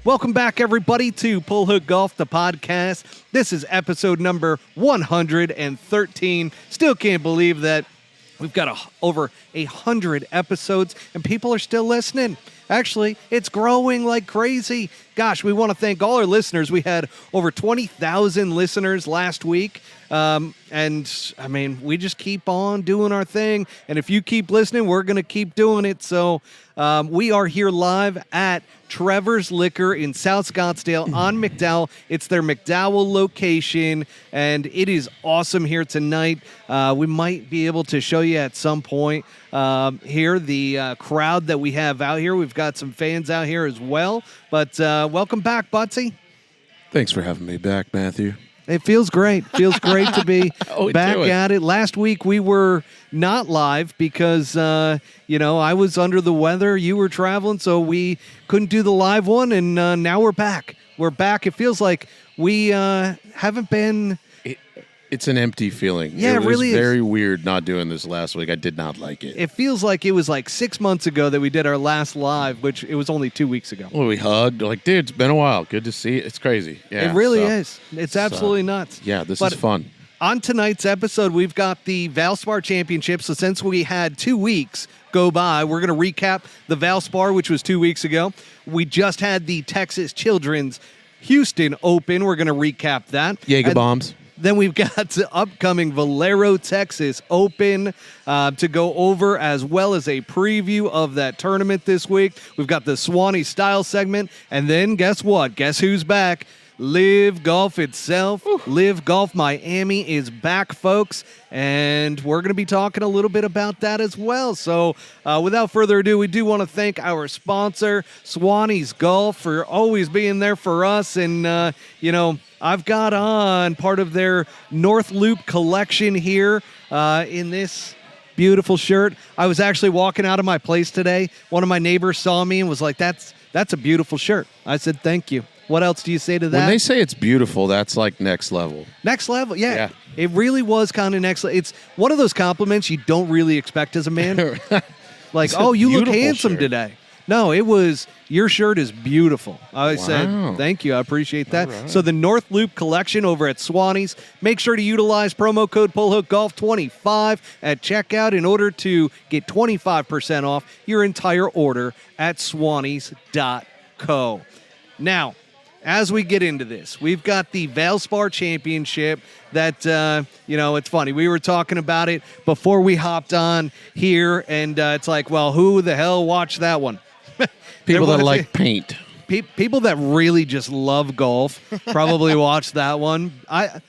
Welcome back, everybody, to Pull Hook Golf, the podcast. This is episode number 113. Still can't believe that we've got over 100 episodes, and people are still listening. Actually, it's growing like crazy. Gosh, we want to thank all our listeners. We had over 20,000 listeners last week. And I mean, we just keep on doing our thing. And if you keep listening, we're going to keep doing it. So we are here live at Trevor's Liquor in South Scottsdale on McDowell. It's their McDowell location, and it is awesome here tonight. We might be able to show you at some point here the crowd that we have out here. We've got some fans out here as well. But welcome back, Buttsy. Thanks for having me back, Matthew. It feels great. Feels great to be back at it. Last week we were not live because, I was under the weather. You were traveling, so we couldn't do the live one, and now we're back. We're back. It feels like we haven't been... It's an empty feeling. Yeah, it really is. It was very weird not doing this last week. I did not like it. It feels like it was like 6 months ago that we did our last live, which it was only 2 weeks ago. Well, we hugged. Like, dude, it's been a while. Good to see you. It's crazy. Yeah, it really is. It's absolutely nuts. Yeah, this is fun. On tonight's episode, we've got the Valspar Championship. So since we had 2 weeks go by, we're going to recap the Valspar, which was 2 weeks ago. We just had the Texas Children's Houston Open. We're going to recap that. Jaeger bombs. Then we've got the upcoming Valero Texas Open to go over, as well as a preview of that tournament this week. We've got the Swannies Style segment. And then guess what? Guess who's back? Live Golf itself. Live Golf Miami is back, folks. And we're going to be talking a little bit about that as well. So without further ado, we do want to thank our sponsor, Swannies Golf, for always being there for us. And, I've got on part of their North Loop collection here in this beautiful shirt. I was actually walking out of my place today. One of my neighbors saw me and was like, that's a beautiful shirt. I said, thank you. What else do you say to that? When they say it's beautiful, that's like next level. Next level, yeah. It really was kind of next level. It's one of those compliments you don't really expect as a man. Like, oh, you look handsome today. No, it was, your shirt is beautiful. I said, thank you. I appreciate that. Right. So the North Loop collection over at Swannies, make sure to utilize promo code PullHookGolf25 at checkout in order to get 25% off your entire order at Swannies.co. Now, as we get into this, we've got the Valspar Championship that, it's funny. We were talking about it before we hopped on here, and it's like, well, who the hell watched that one? People that like paint. People that really just love golf probably watched that one.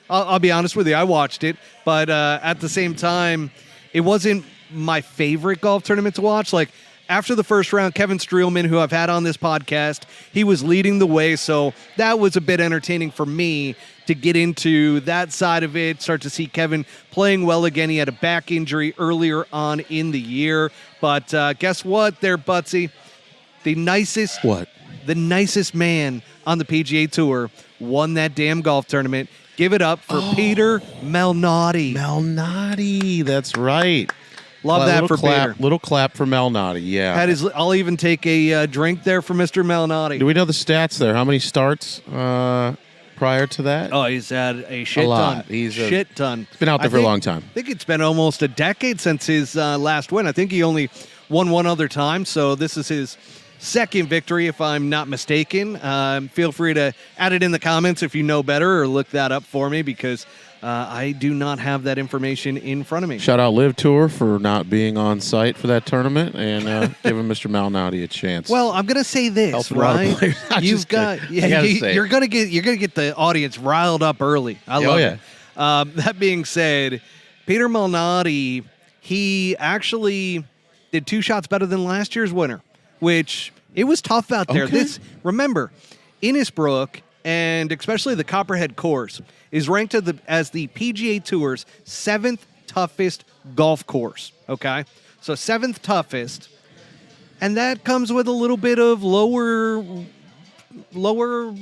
I'll be honest with you, I watched it, but at the same time, it wasn't my favorite golf tournament to watch. Like, after the first round, Kevin Streelman, who I've had on this podcast, he was leading the way, so that was a bit entertaining for me to get into that side of it, start to see Kevin playing well again. He had a back injury earlier on in the year, but guess what there, Buttsy? The nicest man on the PGA Tour won that damn golf tournament. Give it up for Peter Malnati. Malnati, that's right. Love that for Peter. Little clap for Malnati, yeah. I'll even take a drink there for Mr. Malnati. Do we know the stats there? How many starts prior to that? Oh, he's had a shit ton. Shit ton. He's been out there for a long time. I think it's been almost a decade since his last win. I think he only won one other time, so this is his second victory, if I'm not mistaken. Feel free to add it in the comments if you know better or look that up for me, because I do not have that information in front of me. Shout out Live Tour for not being on site for that tournament and giving Mr. Malnati a chance. Well, I'm gonna say this, right? You're gonna get the audience riled up early. I love it. That being said, Peter Malnati, he actually did 2 shots better than last year's winner, which it was tough out there. Okay. Remember, Innisbrook, and especially the Copperhead course, is ranked as the PGA Tour's 7th toughest golf course, okay? So 7th toughest, and that comes with a little bit of lower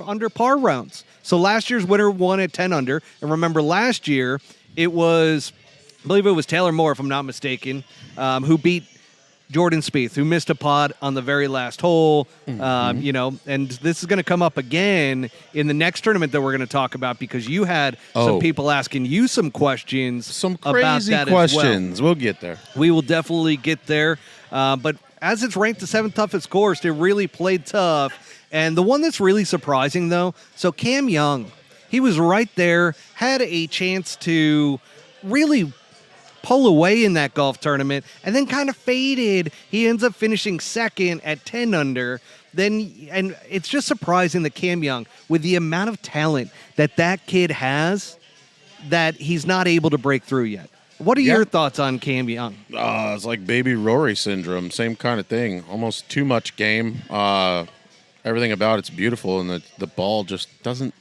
under par rounds. So last year's winner won at 10 under, and remember last year, I believe it was Taylor Moore, if I'm not mistaken, who beat Jordan Spieth, who missed a putt on the very last hole, and this is going to come up again in the next tournament that we're going to talk about because you had some people asking you some questions. Some about crazy that questions. as well. We'll get there. We will definitely get there. But as it's ranked the 7th toughest course, it really played tough. And the one that's really surprising, though, so Cam Young, he was right there, had a chance to really pull away in that golf tournament, and then kind of faded. He ends up finishing second at 10 under. And it's just surprising that Cam Young, with the amount of talent that kid has, that he's not able to break through yet. What are your thoughts on Cam Young? It's like baby Rory syndrome, same kind of thing. Almost too much game. Everything about it's beautiful, and the ball just doesn't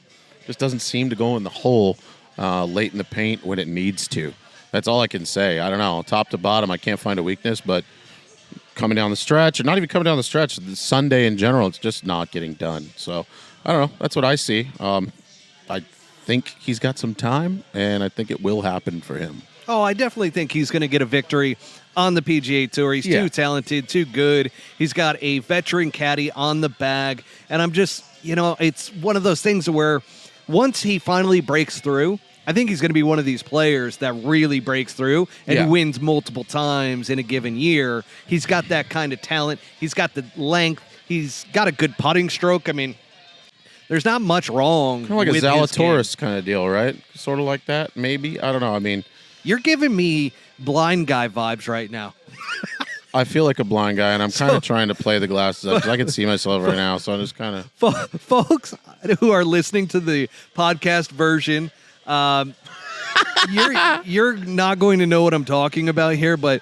seem to go in the hole late in the paint when it needs to. That's all I can say. I don't know. Top to bottom, I can't find a weakness, but coming down the stretch, or not even coming down the stretch, the Sunday in general, it's just not getting done. So, I don't know. That's what I see. I think he's got some time, and I think it will happen for him. Oh, I definitely think he's going to get a victory on the PGA Tour. He's too talented, too good. He's got a veteran caddy on the bag, and I'm just, it's one of those things where once he finally breaks through, I think he's going to be one of these players that really breaks through and wins multiple times in a given year. He's got that kind of talent. He's got the length. He's got a good putting stroke. I mean, there's not much wrong. Kind of like with a Zalatoris kind of deal, right? Sort of like that, maybe. I don't know. I mean, you're giving me blind guy vibes right now. I feel like a blind guy, and I'm kind of trying to play the glasses up because I can see myself right now, so I'm just kind of... Folks who are listening to the podcast version, you're not going to know what I'm talking about here, but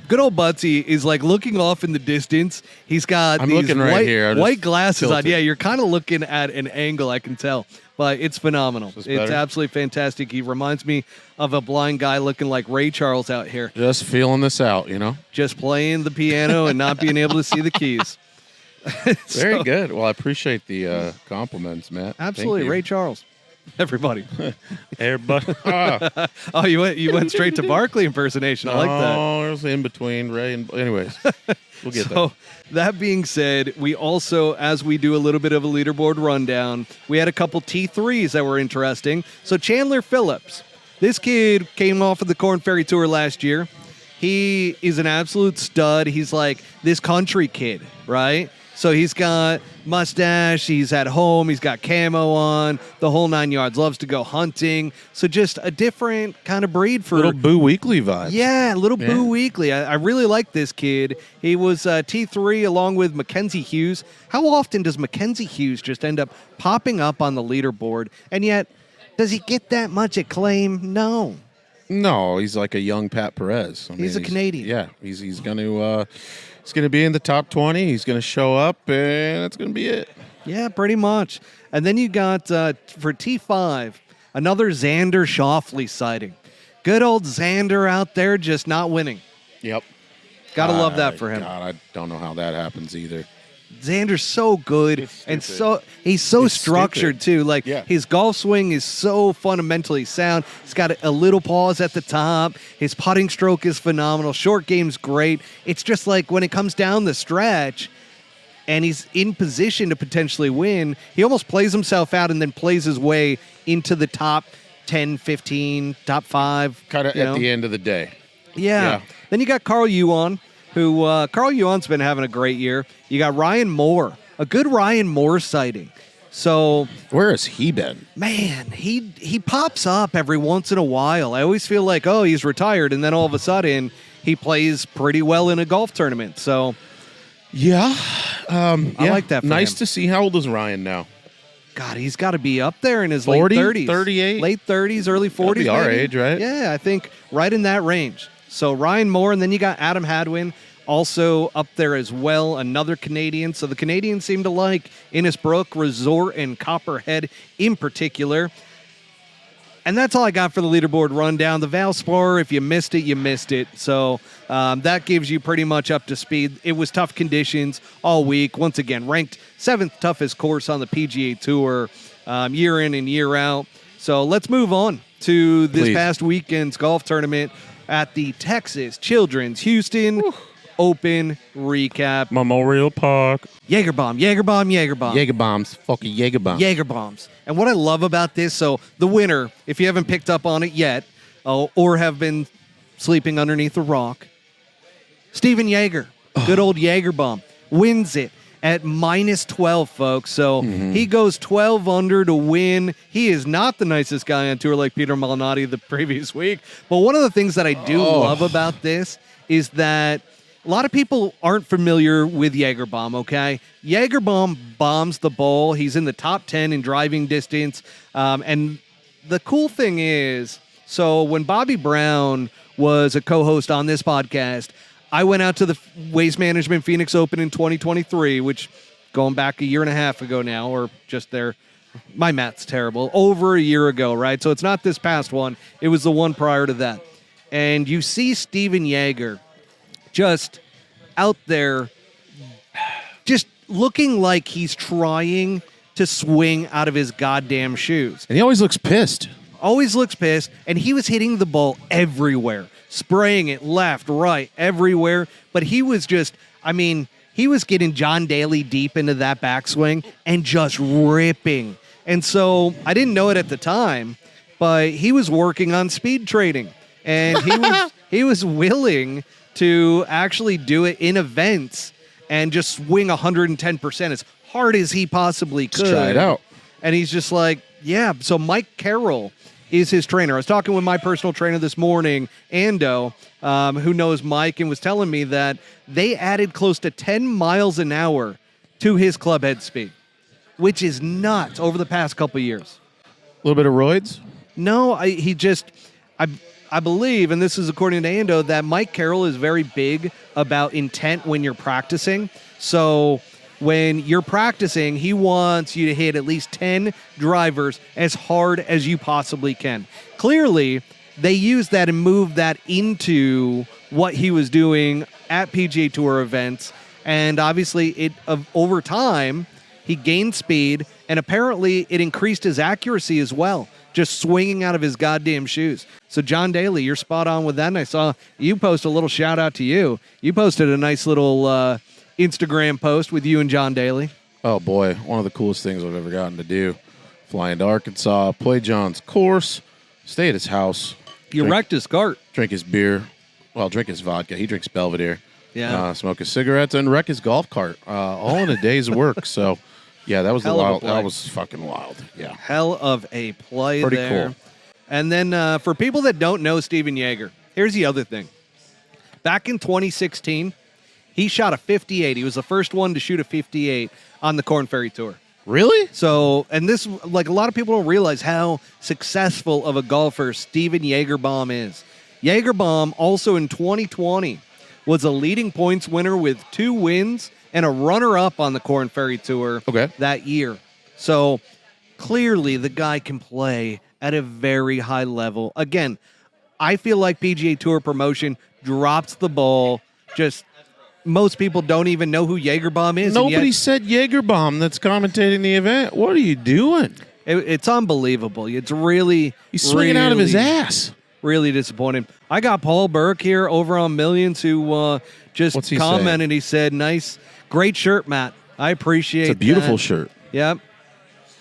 good old Buttsy is like looking off in the distance. He's got these white glasses on. Yeah, you're kind of looking at an angle, I can tell. But it's phenomenal. It's absolutely fantastic. He reminds me of a blind guy looking like Ray Charles out here. Just feeling this out, Just playing the piano and not being able to see the keys. Very good. Well, I appreciate the compliments, Matt. Absolutely. Ray Charles. Everybody. Everybody. Oh, you went straight to Barkley impersonation. I like that. Oh, it was in between Ray and... Anyways, we'll get there. So, that being said, we also, as we do a little bit of a leaderboard rundown, we had a couple T3s that were interesting. So Chandler Phillips, this kid came off of the Korn Ferry Tour last year. He is an absolute stud. He's like this country kid, right? So he's got mustache, he's at home, he's got camo on, the whole 9 yards, loves to go hunting. So just a different kind of breed for... Little Boo Weekly vibe. Yeah, Boo Weekly. I really like this kid. He was T3 along with Mackenzie Hughes. How often does Mackenzie Hughes just end up popping up on the leaderboard? And yet, does he get that much acclaim? No. No, he's like a young Pat Perez. He's a Canadian. Yeah, he's going to... He's going to be in the top 20. He's going to show up, and that's going to be it. Yeah, pretty much. And then you got, for T5, another Xander Schauffele sighting. Good old Xander out there just not winning. Yep. Got to love that for him. God, I don't know how that happens either. Xander's so good, and he's so structured, too. Like, his golf swing is so fundamentally sound. He's got a little pause at the top. His putting stroke is phenomenal. Short game's great. It's just like when it comes down the stretch and he's in position to potentially win, he almost plays himself out and then plays his way into the top 10, 15, top 5. Kind of at the end of the day. Yeah. Then you got Carl Yuan, who Carl Yuan's been having a great year. You got Ryan Moore, a good Ryan Moore sighting. So where has he been? Man, he pops up every once in a while. I always feel like, oh, he's retired, and then all of a sudden he plays pretty well in a golf tournament. So I like that for nice him. To see. How old is Ryan now? God, he's got to be up there in his 40, late 30s. 38? Late 30s, early 40s. That'd be our maybe. age, right? Yeah, I think right in that range. So Ryan Moore, and then you got Adam Hadwin also up there as well, another Canadian. So the Canadians seem to like Innisbrook, Resort, and Copperhead in particular. And that's all I got for the leaderboard rundown. The Valspar, if you missed it, you missed it. So that gives you pretty much up to speed. It was tough conditions all week. Once again, ranked 7th toughest course on the PGA Tour year in and year out. So let's move on to this past weekend's golf tournament at the Texas Children's Houston Open recap. Memorial Park. Jaeger bomb, Jaeger bomb, Jaeger bomb. Jaeger bombs. Fucking Jaeger bombs. Jaeger bombs. And what I love about this, so the winner, if you haven't picked up on it yet, or have been sleeping underneath a rock, Stephan Jaeger, good old Jaeger bomb, wins it at -12, folks. So he goes 12 under to win. He is not the nicest guy on tour like Peter Malnati the previous week. But one of the things that I do love about this is that a lot of people aren't familiar with Jaeger bomb, okay? Jaeger bomb bombs the ball. He's in the top 10 in driving distance. And the cool thing is, so when Bobby Brown was a co-host on this podcast, I went out to the Waste Management Phoenix Open in 2023, which going back a year and a half ago now, or just there. My math's terrible. Over a year ago, right? So it's not this past one. It was the one prior to that. And you see Stephan Jaeger just out there just looking like he's trying to swing out of his goddamn shoes. And he always looks pissed. Always looks pissed. And he was hitting the ball everywhere. Spraying it left, right, everywhere. But he was just, I mean, he was getting John Daly deep into that backswing and just ripping. And so I didn't know it at the time, but he was working on speed trading. And he was willing to actually do it in events and just swing 110% as hard as he possibly could. Let's try it out. And he's just like, yeah. So Mike Carroll is his trainer. I was talking with my personal trainer this morning, Ando, who knows Mike, and was telling me that they added close to 10 miles an hour to his club head speed, which is nuts over the past couple of years. A little bit of roids? No, I believe, and this is according to Ando, that Mike Carroll is very big about intent when you're practicing. So when you're practicing, he wants you to hit at least 10 drivers as hard as you possibly can. Clearly, they used that and moved that into what he was doing at PGA Tour events. And obviously, over time, he gained speed, and apparently it increased his accuracy as well, just swinging out of his goddamn shoes. So, John Daly, you're spot on with that, and I saw you post a little shout-out to you. You posted a nice little Instagram post with you and John Daly. Oh, boy. One of the coolest things I've ever gotten to do. Fly into Arkansas, play John's course, stay at his house. You wrecked his cart. Drink his beer. Well, drink his vodka. He drinks Belvedere. Yeah. Smoke his cigarettes and wreck his golf cart. All in a day's work. So, yeah, that was wild. That was fucking wild. Yeah. Hell of a play. Pretty there. cool. And then for people that don't know Stephan Jaeger, here's the other thing. Back in 2016, he shot a 58. He was the first one to shoot a 58 on the Korn Ferry Tour. Really? So, and this, like, a lot of people don't realize how successful of a golfer Stephan Jaegerbaum is. Jaegerbaum also in 2020 was a leading points winner with 2 wins and a runner-up on the Korn Ferry Tour that year. So, clearly the guy can play at a very high level. Again, I feel like PGA Tour promotion drops the ball. Just most people don't even know who Jaegerbaum is. Nobody said Jaegerbaum that's commentating the event. What are you doing? It's unbelievable. It's really... He's swinging out of his ass. Really disappointing. I got Paul Burke here over on Millions who just commented. He said, nice, great shirt, Matt. I appreciate it. It's a beautiful shirt. Yep.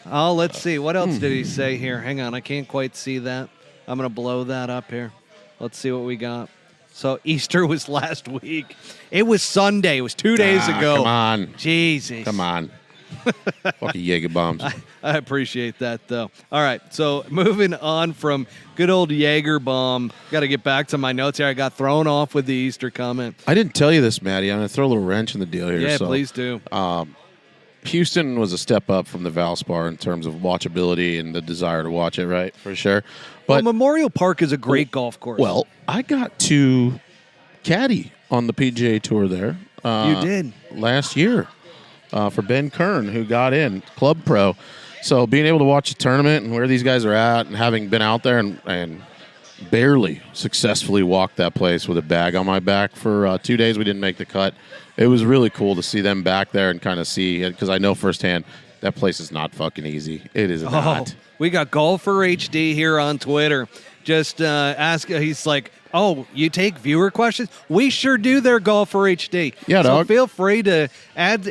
Oh, let's see. What else did he say here? Hang on. I can't quite see that. I'm going to blow that up here. Let's see what we got. So Easter was last week. It was Sunday. It was 2 days ago. Come on. Jesus. Come on. Fucking Jaegerbombs. I appreciate that, though. All right, so moving on from good old Jaegerbaum. Got to get back to my notes here. I got thrown off with the Easter comment. I didn't tell you this, Maddie. I'm going to throw a little wrench in the deal here. Yeah, please do. Houston was a step up from the Valspar in terms of watchability and the desire to watch it, right? For sure. But Memorial Park is a great golf course. Well, I got to caddy on the PGA Tour there. You did. Last year for Ben Kern, who got in, Club Pro. So being able to watch the tournament and where these guys are at and having been out there and barely successfully walked that place with a bag on my back for 2 days. We didn't make the cut. It was really cool to see them back there and kind of see, because I know firsthand that place is not fucking easy. It is not. We got Golfer HD here on Twitter. Just ask. He's like, "Oh, you take viewer questions? We sure do. There, Golfer HD. Yeah, so dog. feel free to add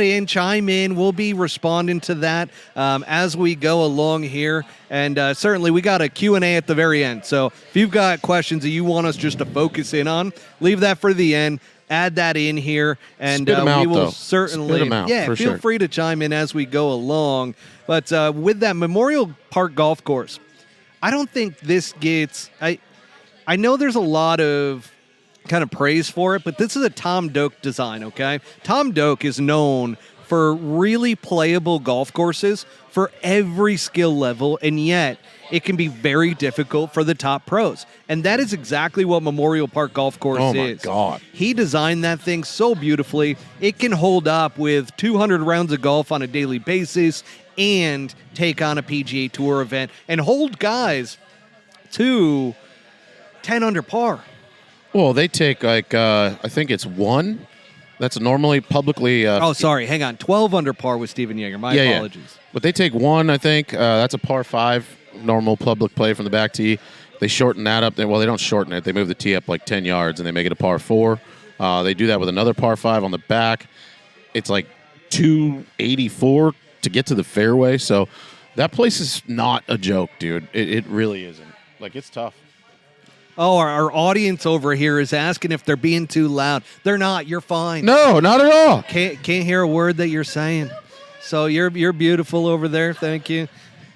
in, chime in. We'll be responding to that as we go along here. And certainly, we got a Q&A at the very end. So if you've got questions that you want us just to focus in on, leave that for the end. Add that in here, and Spit 'em out, we will though. certainly, Spit 'em out, for feel sure. free to chime in as we go along. But with that Memorial Park golf course, I don't think this gets. I know there's a lot of kind of praise for it, but this is a Tom Doak design. Okay, Tom Doak is known for really playable golf courses for every skill level, and yet it can be very difficult for the top pros. And that is exactly what Memorial Park Golf Course is. Oh, my God. He designed that thing so beautifully. It can hold up with 200 rounds of golf on a daily basis and take on a PGA Tour event and hold guys to 10 under par. Well, they take like I think it's one. That's normally publicly. Sorry. Hang on. 12 under par with Stephan Jaeger. My apologies. But they take one, I think. That's a par 5, normal public play from the back tee. They shorten that up. Well, they don't shorten it. They move the tee up like 10 yards, and they make it a par 4. They do that with another par 5 on the back. It's like 284 to get to the fairway. So that place is not a joke, dude. It really isn't. Like, it's tough. Oh, our audience over here is asking if they're being too loud. They're not. You're fine. No, not at all. Can't hear a word that you're saying. So you're beautiful over there. Thank you.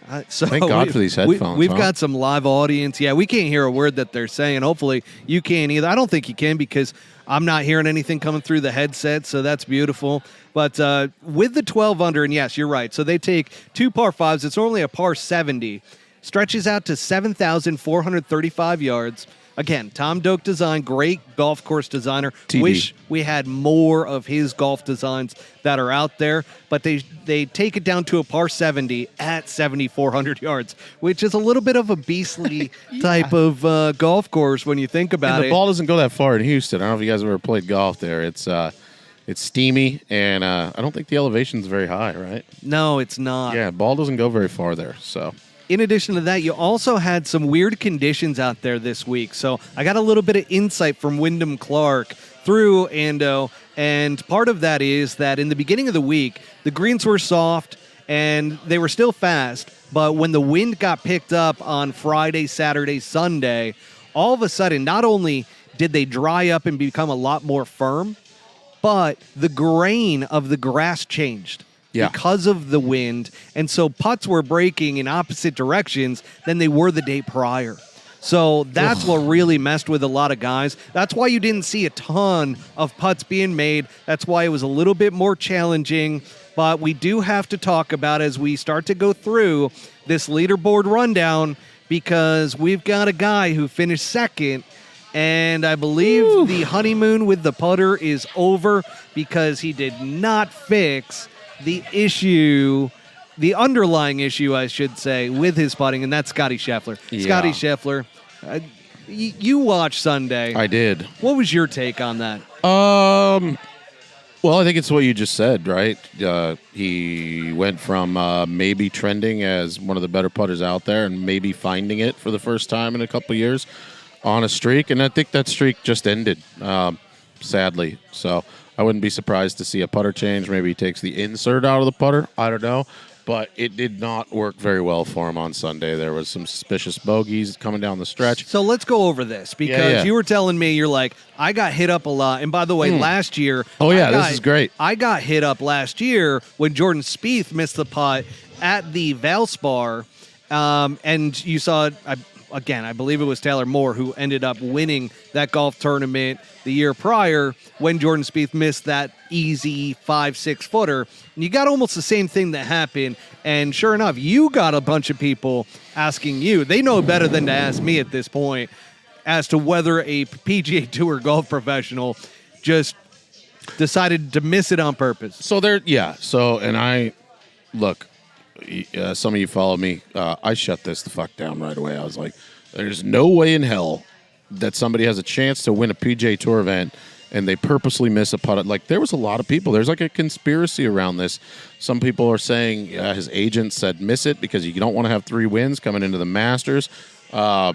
Thank God for these headphones. We've got some live audience. Yeah, we can't hear a word that they're saying. Hopefully you can't either. I don't think you can because I'm not hearing anything coming through the headset, so that's beautiful. But with the 12 under, and yes, you're right. So they take 2 par 5s. It's normally a par 70. Stretches out to 7,435 yards. Again, Tom Doak design, great golf course designer. TD. Wish we had more of his golf designs that are out there, but they take it down to a par 70 at 7,400 yards, which is a little bit of a beastly type of golf course when you think about And it. the ball doesn't go that far in Houston. I don't know if you guys have ever played golf there. It's steamy, and I don't think the elevation's very high, right? No, it's not. Yeah, ball doesn't go very far there, so... In addition to that, you also had some weird conditions out there this week. So I got a little bit of insight from Wyndham Clark through Ando, and part of that is that in the beginning of the week, the greens were soft and they were still fast, but when the wind got picked up on Friday, Saturday, Sunday, all of a sudden, not only did they dry up and become a lot more firm, but the grain of the grass changed. Yeah. Because of the wind. And so putts were breaking in opposite directions than they were the day prior. So that's what really messed with a lot of guys. That's why you didn't see a ton of putts being made. That's why it was a little bit more challenging. But we do have to talk about as we start to go through this leaderboard rundown, because we've got a guy who finished second. And I believe the honeymoon with the putter is over because he did not fix the issue, the underlying issue, I should say, with his putting, and that's Scotty Scheffler. Yeah. Scotty Scheffler, you watched Sunday. I did. What was your take on that? Well, I think it's what you just said, right? He went from maybe trending as one of the better putters out there and maybe finding it for the first time in a couple of years on a streak, and I think that streak just ended, sadly. So I wouldn't be surprised to see a putter change. Maybe he takes the insert out of the putter. I don't know. But it did not work very well for him on Sunday. There was some suspicious bogeys coming down the stretch. So let's go over this, because you were telling me, you're like, I got hit up a lot. And by the way, last year... Oh, yeah, this is great. I got hit up last year when Jordan Spieth missed the putt at the Valspar. And you saw... Again, I believe it was Taylor Moore who ended up winning that golf tournament the year prior when Jordan Spieth missed that easy 5-6 footer. And you got almost the same thing that happened. And sure enough, you got a bunch of people asking you. They know better than to ask me at this point as to whether a PGA Tour golf professional just decided to miss it on purpose. So and I look. Some of you follow me. I shut this the fuck down right away. I was like, there's no way in hell that somebody has a chance to win a PGA Tour event and they purposely miss a putt. Like, there was a lot of people. There's like a conspiracy around this. Some people are saying his agent said miss it because you don't want to have 3 wins coming into the Masters. Wow,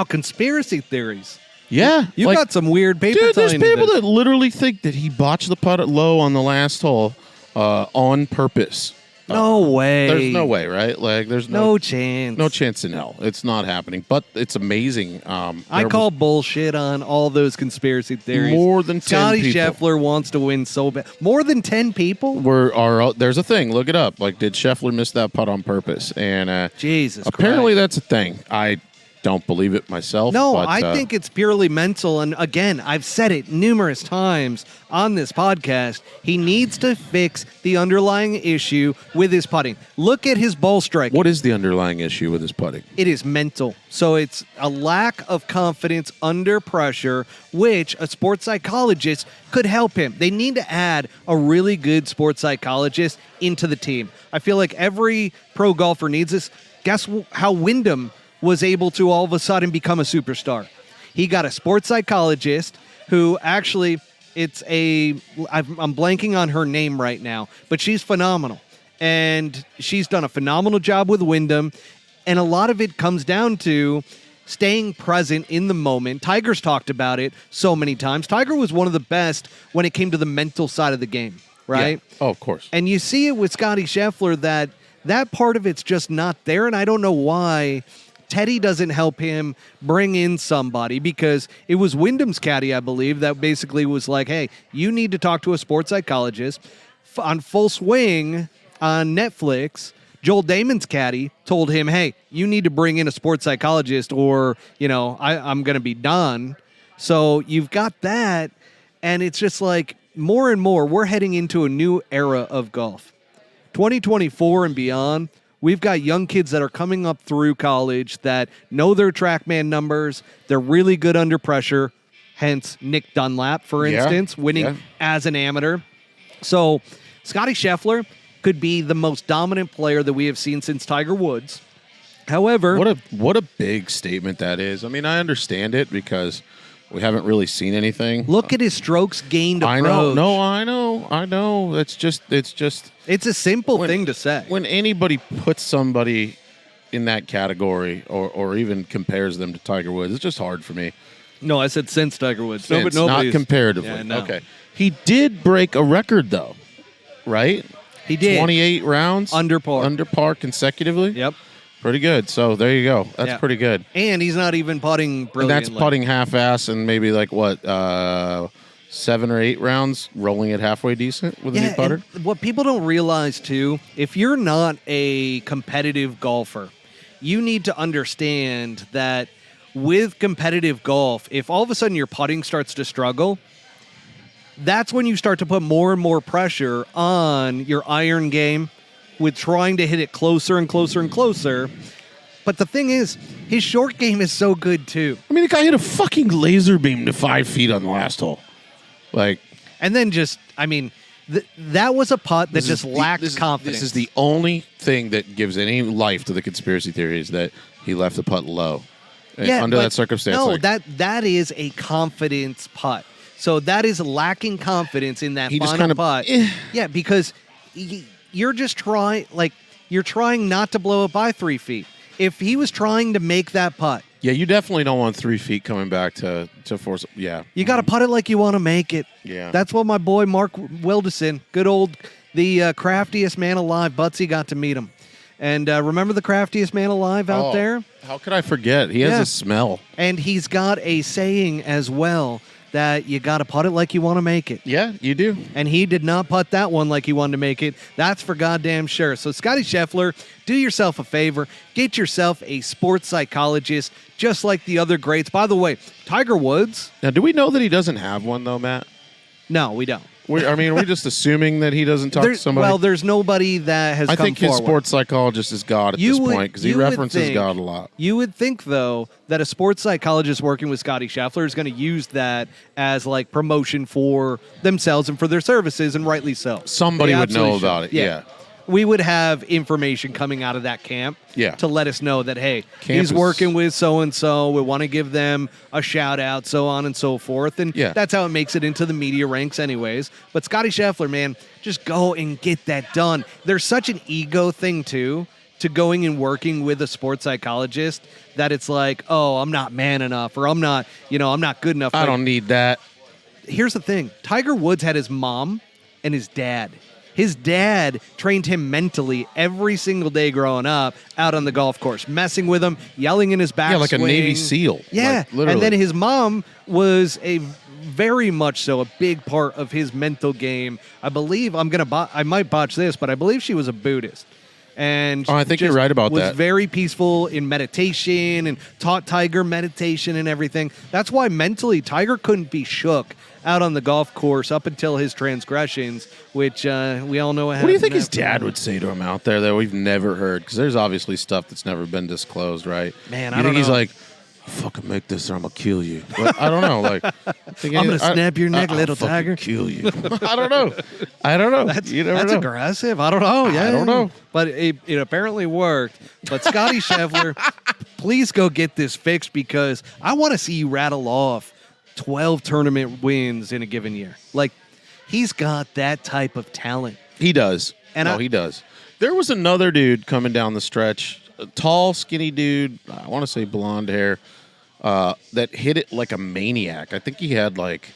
conspiracy theories. Yeah. You got some weird people. Dude, there's people that literally think that he botched the putt at low on the last hole on purpose. No way. There's no way, right? Like, there's no chance. No chance in hell. It's not happening. But it's amazing. I call bullshit on all those conspiracy theories. More than 10 Scotty people. Scheffler wants to win so bad. More than 10 people? There's a thing. Look it up. Like, did Scheffler miss that putt on purpose? And Jesus apparently Christ. that's a thing. I don't believe it myself. No, but, I think it's purely mental. And again, I've said it numerous times on this podcast. He needs to fix the underlying issue with his putting. Look at his ball strike. What is the underlying issue with his putting? It is mental. So it's a lack of confidence under pressure, which a sports psychologist could help him. They need to add a really good sports psychologist into the team. I feel like every pro golfer needs this. Guess how Wyndham was able to all of a sudden become a superstar. He got a sports psychologist who actually, I'm blanking on her name right now, but she's phenomenal. And she's done a phenomenal job with Wyndham. And a lot of it comes down to staying present in the moment. Tiger's talked about it so many times. Tiger was one of the best when it came to the mental side of the game, right? Yeah. Oh, of course. And you see it with Scotty Scheffler that part of it's just not there. And I don't know why Teddy doesn't help him bring in somebody, because it was Wyndham's caddy, I believe, that basically was like, hey, you need to talk to a sports psychologist. On Full Swing on Netflix, Joel Damon's caddy told him, hey, you need to bring in a sports psychologist or, I'm going to be done. So you've got that, and it's just like more and more, we're heading into a new era of golf. 2024 and beyond, we've got young kids that are coming up through college that know their TrackMan numbers. They're really good under pressure, hence Nick Dunlap, for instance, winning as an amateur. So Scotty Scheffler could be the most dominant player that we have seen since Tiger Woods. However, what a big statement that is. I mean, I understand it because we haven't really seen anything. Look at his strokes gained approach. I know. No, I know. It's a simple thing to say. When anybody puts somebody in that category or even compares them to Tiger Woods, it's just hard for me. No, I said since Tiger Woods. Since, not comparatively. Yeah, no. Okay. He did break a record, though, right? He did. 28 rounds? Under par consecutively? Yep. Pretty good. So there you go. That's pretty good. And he's not even putting brilliantly. And that's putting half-ass and maybe 7 or 8 rounds, rolling it halfway decent with a new putter. What people don't realize, too, if you're not a competitive golfer, you need to understand that with competitive golf, if all of a sudden your putting starts to struggle, that's when you start to put more and more pressure on your iron game with trying to hit it closer and closer and closer. But the thing is, his short game is so good, too. I mean, the guy hit a fucking laser beam to 5 feet on the last hole. And then that was a putt that just lacked confidence. This is the only thing that gives any life to the conspiracy theory is that he left the putt low under that circumstance. No, that is a confidence putt. So that is lacking confidence in that final putt. Yeah, because you're just trying not to blow it by 3 feet. If he was trying to make that putt. Yeah, you definitely don't want 3 feet coming back to force. Yeah. You got to putt it like you want to make it. Yeah. That's what my boy Mark Wilderson, the craftiest man alive, Buttsy, got to meet him. And remember the craftiest man alive out there? How could I forget? He has a smell. And he's got a saying as well that you got to putt it like you want to make it. Yeah, you do. And he did not putt that one like he wanted to make it. That's for goddamn sure. So Scotty Scheffler, do yourself a favor. Get yourself a sports psychologist, just like the other greats. By the way, Tiger Woods. Now, do we know that he doesn't have one, though, Matt? No, we don't. Are we just assuming that he doesn't talk to somebody? Well, there's nobody that has come forward. I think his sports psychologist is God at this point because he references God a lot. You would think, though, that a sports psychologist working with Scotty Scheffler is going to use that as promotion for themselves and for their services, and rightly so. Somebody would know about it, yeah. we would have information coming out of that camp to let us know that, hey, he's working with so-and-so. We want to give them a shout-out, so on and so forth. And that's how it makes it into the media ranks anyways. But Scotty Scheffler, man, just go and get that done. There's such an ego thing, too, to going and working with a sports psychologist that it's like, oh, I'm not man enough, or I'm not good enough. I don't need that. Here's the thing. Tiger Woods had his mom and his dad. His dad trained him mentally every single day growing up out on the golf course, messing with him, yelling in his backswing. Yeah, like a Navy SEAL. Yeah, like, literally. And then his mom was a very much so a big part of his mental game. I believe I might botch this, but I believe she was a Buddhist. And I think you're right about that. Was very peaceful in meditation and taught Tiger meditation and everything. That's why mentally Tiger couldn't be shook out on the golf course up until his transgressions, which we all know what happened. What do you think his dad would say to him out there that we've never heard? Because there's obviously stuff that's never been disclosed, right? Man, I don't think he's know. like, fucking make this or I'm going to kill you. But I don't know. Like, I'm going to snap your neck, little I'll Tiger. kill you. I don't know. That's know. aggressive. I don't know. Yeah, I don't know. But it apparently worked. But Scotty Scheffler, please go get this fixed because I want to see you rattle off 12 tournament wins in a given year. Like, he's got that type of talent. He does. And he does. There was another dude coming down the stretch, a tall, skinny dude, I want to say blonde hair, that hit it like a maniac. I think he had like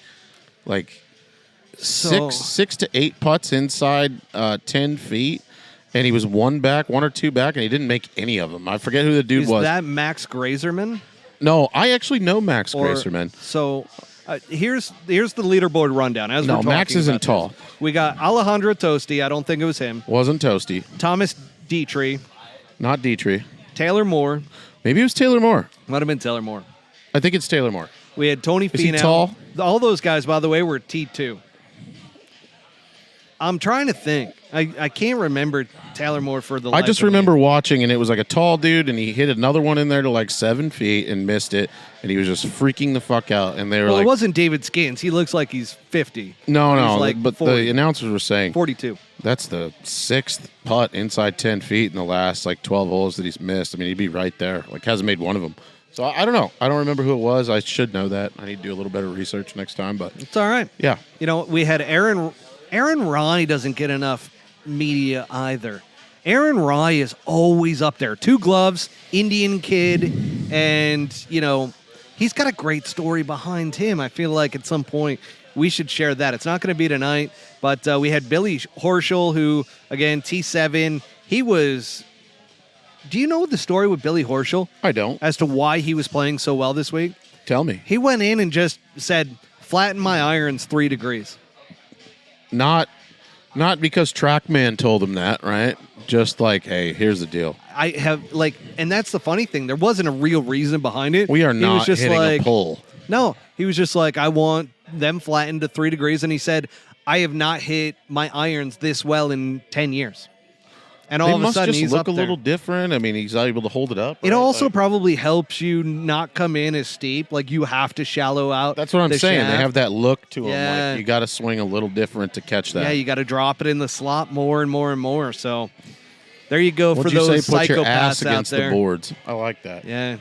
six to eight putts inside 10 feet, and he was one or two back, and he didn't make any of them. I forget who the dude was. Is that Max Grazerman? No, I actually know Max Grazerman. So here's the leaderboard rundown. No, Max isn't tall. We got Alejandro Tosti. I don't think it was him. Wasn't Toasty. Thomas Dietrich. Not Dietrich. Taylor Moore. Maybe it was Taylor Moore. Might have been Taylor Moore. I think it's Taylor Moore. We had Tony Finau. Is he tall? All those guys, by the way, were T2. I'm trying to think. I can't remember Taylor Moore for the life I just of me. remember watching, and it was like a tall dude, and he hit another one in there to like 7 feet and missed it, and he was just freaking the fuck out. And they were Well, like, it wasn't David Skins. He looks like he's 50. no, He's like but 40. the announcers were saying 42. that's the sixth putt inside 10 feet in the last like 12 holes that he's missed. I mean, he'd be right there. Like, hasn't made one of them. So I don't know. I don't remember who it was. I should know that. I need to do a little better research next time, but It's all right. yeah. You know, we had Aaron Rai doesn't get enough media either. Aaron Rai is always up there. 2 gloves, Indian kid, and, you know, he's got a great story behind him. I feel like at some point we should share that. It's not going to be tonight, but we had Billy Horschel, who, again, T7. He was... Do you know the story with Billy Horschel? I don't. As to why he was playing so well this week? Tell me. He went in and just said, flatten my irons 3 degrees. Not because TrackMan told him that, right? Just like, hey, here's the deal. I have, like, and that's the funny thing. There wasn't a real reason behind it. We are He was not just hitting like, a pull. No, he was just like, I want them flattened to 3 degrees. And he said, I have not hit my irons this well in 10 years. And all They of a must sudden, just he's look up a there. little different. I mean, he's able to hold it up. It right? also Like, probably helps you not come in as steep. Like, you have to shallow out. that's what I'm the saying. shaft. They have that look to them. Yeah. Like, you got to swing a little different to catch that. Yeah, you got to drop it in the slot more and more and more. So there you go. What'd for you those say? Put your ass psychopaths out against there. the boards. I like that. Yeah.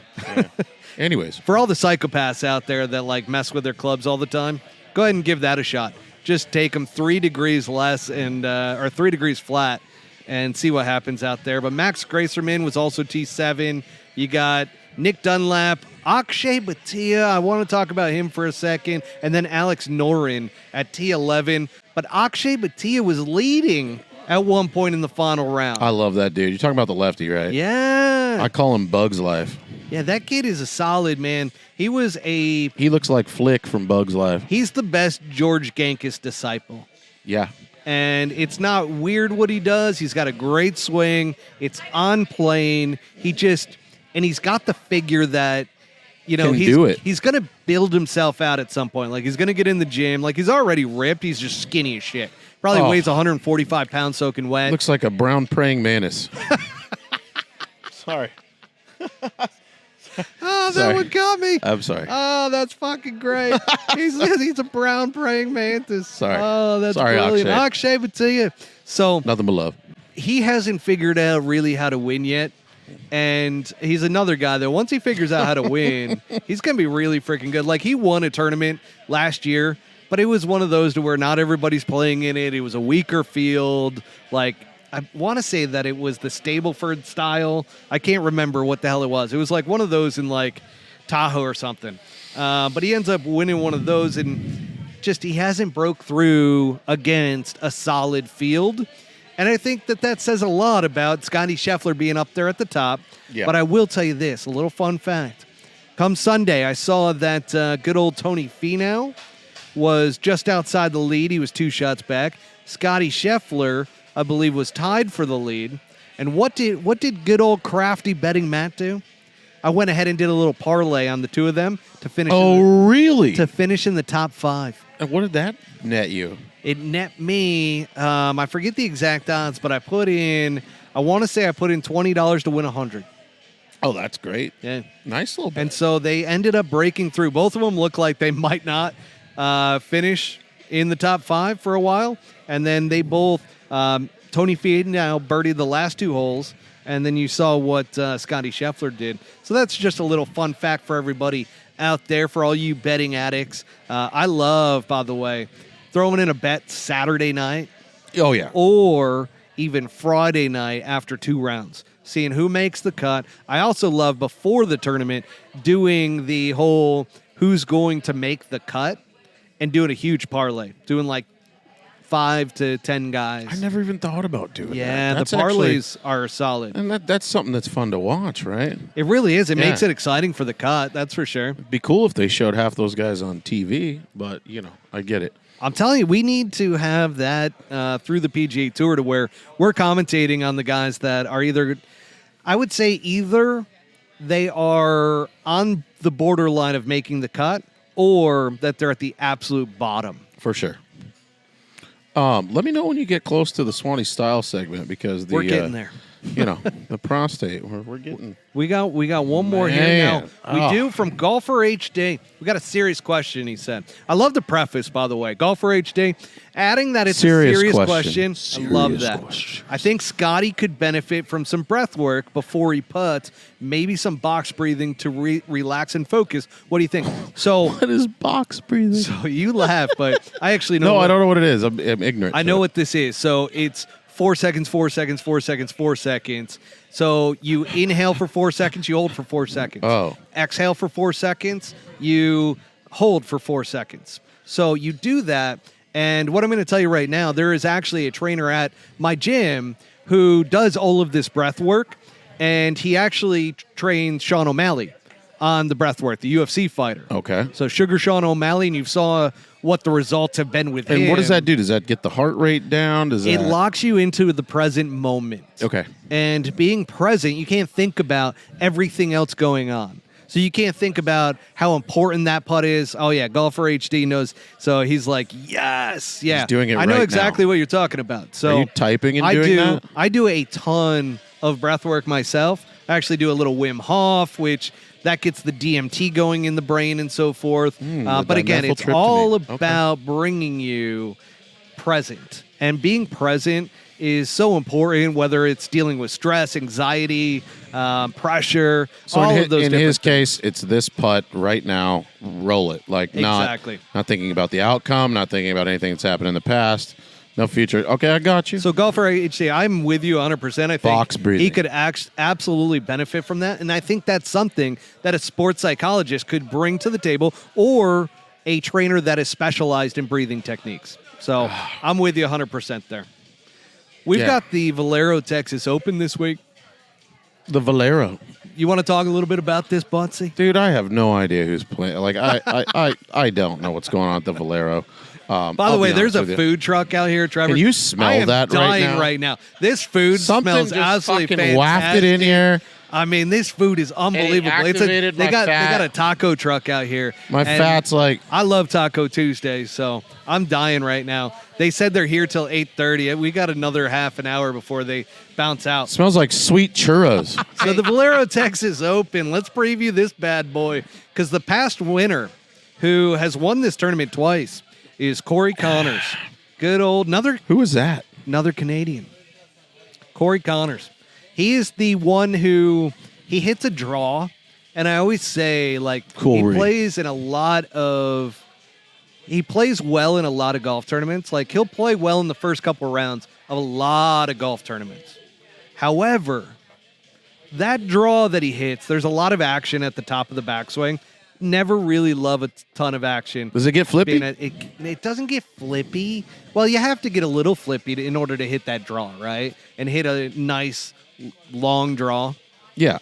Anyways, For all the psychopaths out there that like mess with their clubs all the time, go ahead and give that a shot. Just take them 3 degrees less and or 3 degrees flat and see what happens out there. But Max Gracerman was also T7. You got Nick Dunlap, Akshay Bhatia. I want to talk about him for a second. And then Alex Noren at T11. But Akshay Bhatia was leading at one point in the final round. I love that dude. You're talking about the lefty, right? Yeah. I call him Bugs Life. Yeah, that kid is a solid man. He looks like Flick from Bugs Life. he's the best George Gankis disciple. Yeah. And it's not weird what he does. He's got a great swing. It's on plane. He's got the figure that, you know, Can do it. He's going to build himself out at some point. Like, he's going to get in the gym. Like, he's already ripped. He's just skinny as shit. Probably weighs 145 pounds soaking wet. Looks like a brown praying mantis. Sorry. Oh, that Sorry. one got me. I'm sorry. Oh, that's fucking great. he's a brown praying mantis. Sorry. Oh, that's Sorry, brilliant. Akshay. Akshay Bhatia. So Nothing but love. he hasn't figured out really how to win yet. And he's another guy that once he figures out how to win, he's going to be really freaking good. Like, he won a tournament last year, but it was one of those to where not everybody's playing in it. It was a weaker field. Like, I want to say that it was the Stableford style. I can't remember what the hell it was. It was like one of those in like Tahoe or something. But he ends up winning one of those, and just he hasn't broke through against a solid field. And I think that says a lot about Scotty Scheffler being up there at the top. Yeah. But I will tell you this, a little fun fact. Come Sunday, I saw that good old Tony Finau was just outside the lead. He was 2 shots back. Scotty Scheffler, I believe, was tied for the lead. And what did good old crafty betting Matt do? I went ahead and did a little parlay on the two of them to finish. Really? To finish in the top 5. And what did that net you? It net me, I forget the exact odds, but I want to say I put in $20 to win 100. Oh, that's great. Yeah. Nice little bet. And so they ended up breaking through. Both of them look like they might not finish in the top 5 for a while. And then they both, Tony Finau birdied the last 2 holes. And then you saw what Scotty Scheffler did. So that's just a little fun fact for everybody out there, for all you betting addicts. I love, by the way, throwing in a bet Saturday night. Oh, yeah. Or even Friday night after 2 rounds, seeing who makes the cut. I also love, before the tournament, doing the whole who's going to make the cut and doing a huge parlay, doing like 5 to 10 guys. I never even thought about doing that. Yeah, the That's parlays are solid. And that's something that's fun to watch, right? It really is. It Yeah. makes it exciting for the cut, that's for sure. It'd be cool if they showed half those guys on TV, but, I get it. I'm telling you, we need to have that through the PGA Tour, to where we're commentating on the guys that are either they are on the borderline of making the cut, or that they're at the absolute bottom. For sure. Let me know when you get close to the Swannies Style segment, because We're getting there. The prostate, we're getting... We got one more here now. Man. We Oh. do, from Golfer HD. We got a serious question, he said. I love the preface, by the way. Golfer HD, adding that it's Serious a serious question. question. I love that. question. I think Scotty could benefit from some breath work before he putts, maybe some box breathing to relax and focus. What do you think? So, What is box breathing? so you laugh, but I actually know. No, what- I don't know what it is. I'm ignorant. I to know it. what this is. So it's 4 seconds, 4 seconds, 4 seconds, 4 seconds. So you inhale for 4 seconds, you hold for 4 seconds. Oh. Exhale for 4 seconds, you hold for 4 seconds. So you do that. And what I'm going to tell you right now, there is actually a trainer at my gym who does all of this breath work. And he actually trains Sean O'Malley on the breath work, the UFC fighter. Okay. So Sugar Sean O'Malley, and you saw what the results have been with him. And what does that do? Does that get the heart rate down? Does It that... locks you into the present moment. Okay. And being present, you can't think about everything else going on. So you can't think about how important that putt is. Oh, yeah, Golfer HD knows. So he's like, yes, yeah. He's doing it I know right exactly now. what you're talking about. So Are you typing and doing that? I do a ton of breath work myself. I actually do a little Wim Hof, which that gets the DMT going in the brain and so forth. But again, it's all about bringing you present. And being present is so important, whether it's dealing with stress, anxiety, pressure, So all in of those in different his things. case, it's this putt right now. Roll it. Like Exactly. not thinking about the outcome, not thinking about anything that's happened in the past. No future. Okay, I got you. So Golfer HD, I'm with you 100%. I think Box breathing. he could absolutely benefit from that. And I think that's something that a sports psychologist could bring to the table, or a trainer that is specialized in breathing techniques. So I'm with you 100% there. We've Yeah. got the Valero Texas Open this week. The Valero. You want to talk a little bit about this, Buttsy? Dude, I have no idea who's playing. Like, I don't know what's going on at the Valero. By the way, there's a food truck out here, Trevor. Can you smell I am that right dying now? right now. This food Something smells just absolutely fucking fantastic. wafted in here. I mean, this food is unbelievable. activated They my got fat. a taco truck out here. My and fat's like, I love Taco Tuesdays, so I'm dying right now. They said they're here till 8:30. We got another half an hour before they bounce out. smells like sweet churros. So the Valero Texas Open, let's preview this bad boy, because the past winner, who has won this tournament twice, is Corey Connors. Good old, Who is that? another Canadian. Corey Connors. He is the one who he hits a draw, and I always say Cool he read. plays in a lot of. He plays well in a lot of golf tournaments. Like, he'll play well in the first couple rounds of a lot of golf tournaments. However, that draw that he hits, there's a lot of action at the top of the backswing. Never really love a ton of action. Does it get flippy? It doesn't get flippy. Well, you have to get a little flippy in order to hit that draw, right? And hit a nice long draw. Yeah.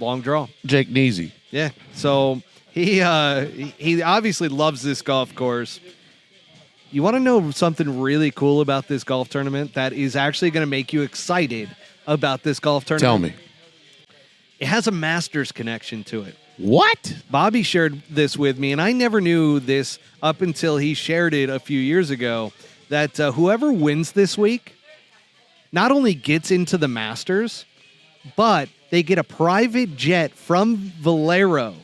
Long draw. Jake Neasy. Yeah. So he obviously loves this golf course. You want to know something really cool about this golf tournament that is actually going to make you excited about this golf tournament? Tell me. It has a Masters connection to it. What? Bobby shared this with me, and I never knew this up until he shared it a few years ago, that whoever wins this week not only gets into the Masters, but they get a private jet from Valero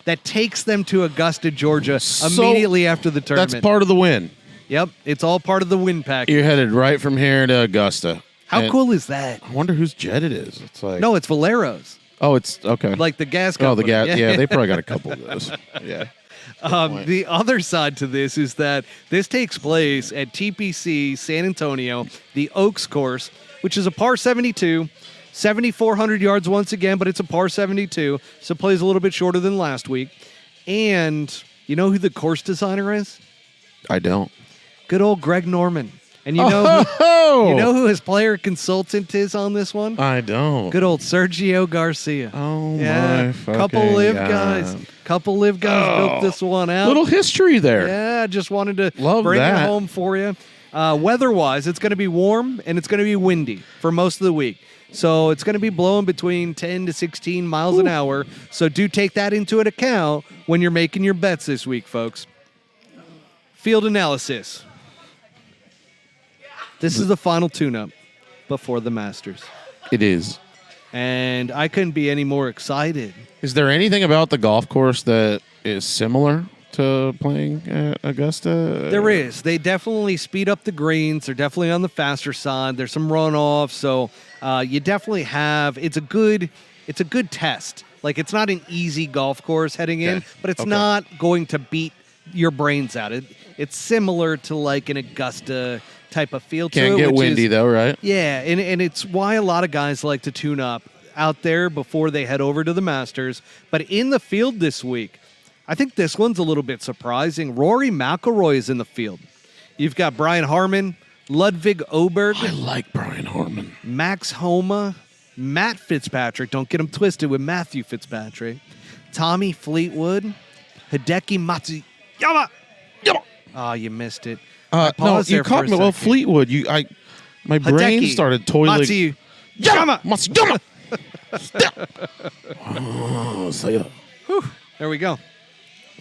that takes them to Augusta, Georgia immediately after the tournament. That's part of the win. Yep, it's all part of the win package. You're headed right from here to Augusta. How cool is that? I wonder whose jet it is. It's like No, it's Valero's. Oh, it's okay. Like the gas Oh, the company. gas. Yeah, they probably got a couple of those. Yeah. The other side to this is that this takes place at TPC San Antonio, the Oaks course, which is a par 72, 7,400 yards once again, but it's a par 72, so it plays a little bit shorter than last week. And you know who the course designer is? I don't. Good old Greg Norman. And you know who his player consultant is on this one? I don't. Good old Sergio Garcia. Oh, yeah, my fucking couple live God. guys. Couple live guys built this one out. Little history there. Yeah, just wanted to Love bring that. it home for you. Weather-wise, it's going to be warm and it's going to be windy for most of the week. So it's going to be blowing between 10 to 16 miles an hour. So do take that into account when you're making your bets this week, folks. Field analysis. This is the final tune-up before the Masters. It is. And I couldn't be any more excited. Is there anything about the golf course that is similar to playing at Augusta? There is. They definitely speed up the greens. They're definitely on the faster side. There's some runoff, so you definitely have. It's a good test. Like, it's not an easy golf course heading in, but it's not going to beat your brains out. It's similar to like an Augusta type of feel to it. Can't get windy though, right? Yeah, and it's why a lot of guys like to tune up out there before they head over to the Masters. But in the field this week, I think this one's a little bit surprising. Rory McIlroy is in the field. You've got Brian Harmon, Ludwig Oberg, I like Brian Harmon. Max Homa, Matt Fitzpatrick. Don't get him twisted with Matthew Fitzpatrick. Tommy Fleetwood, Hideki Matsuyama. Oh, you missed it. No, you caught me. Well, Fleetwood. My brain started toiling. Matsuyama. Oh, say that. There we go.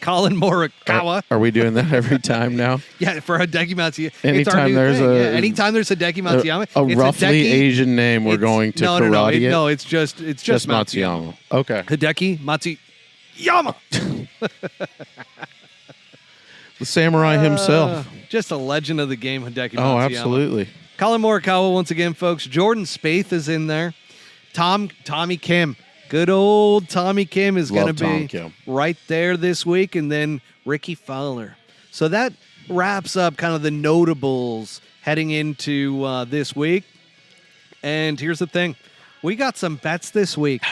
Colin Morikawa. Are we doing that every time now? Yeah, for Hideki Matsuyama. Anytime there's anytime there's Hideki Matsuyama, a it's roughly Hideki. Asian name, we're going to karate it. No, it's just Matsuyama. Okay. Hideki Matsuyama. The samurai himself. Just a legend of the game, Hideki Matsuyama. Oh, absolutely. Colin Morikawa once again, folks. Jordan Spieth is in there. Tommy Kim. Good old Tommy Kim is going to be right there this week. And then Ricky Fowler. So that wraps up kind of the notables heading into this week. And here's the thing. We got some bets this week.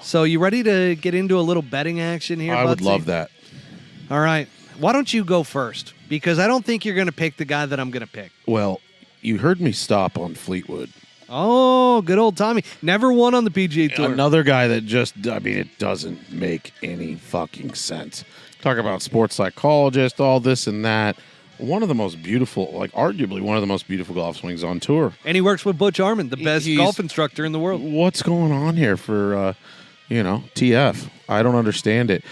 So you ready to get into a little betting action here, I would Buttsy? love that. All right. Why don't you go first? Because I don't think you're going to pick the guy that I'm going to pick. Well, you heard me stop on Fleetwood. Oh, good old Tommy. Never won on the PGA Tour. Another guy that it doesn't make any fucking sense. Talk about sports psychologist, all this and that. One of the most beautiful, arguably one of the most beautiful golf swings on tour. And he works with Butch Harmon, the best golf instructor in the world. What's going on here for, TF? I don't understand it.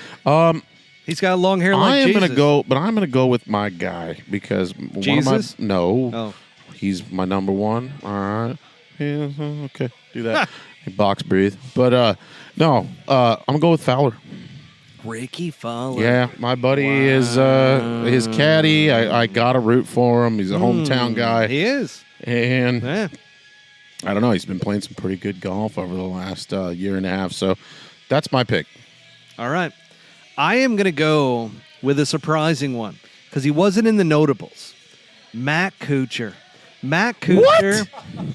He's got long hair like Jesus. I'm gonna go with my guy because Jesus? He's my number one. All right, yeah, okay, do that. Box breathe, but no, I'm gonna go with Fowler. Ricky Fowler. Yeah, my buddy is his caddy. I gotta root for him. He's a hometown guy. He is. And I don't know. He's been playing some pretty good golf over the last year and a half. So that's my pick. All right. I am going to go with a surprising one because he wasn't in the notables. Matt Kuchar. Matt Kuchar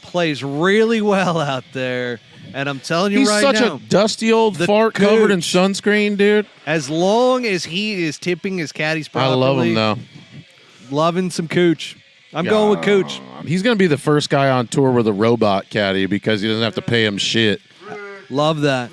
plays really well out there. And I'm telling you He's right such now, a dusty old the fart covered in Cooch, sunscreen, dude. as long as he is tipping his caddies properly. I love him, though. Loving some Cooch. I'm going with Cooch. He's going to be the first guy on tour with a robot caddy because he doesn't have to pay him shit. Love that.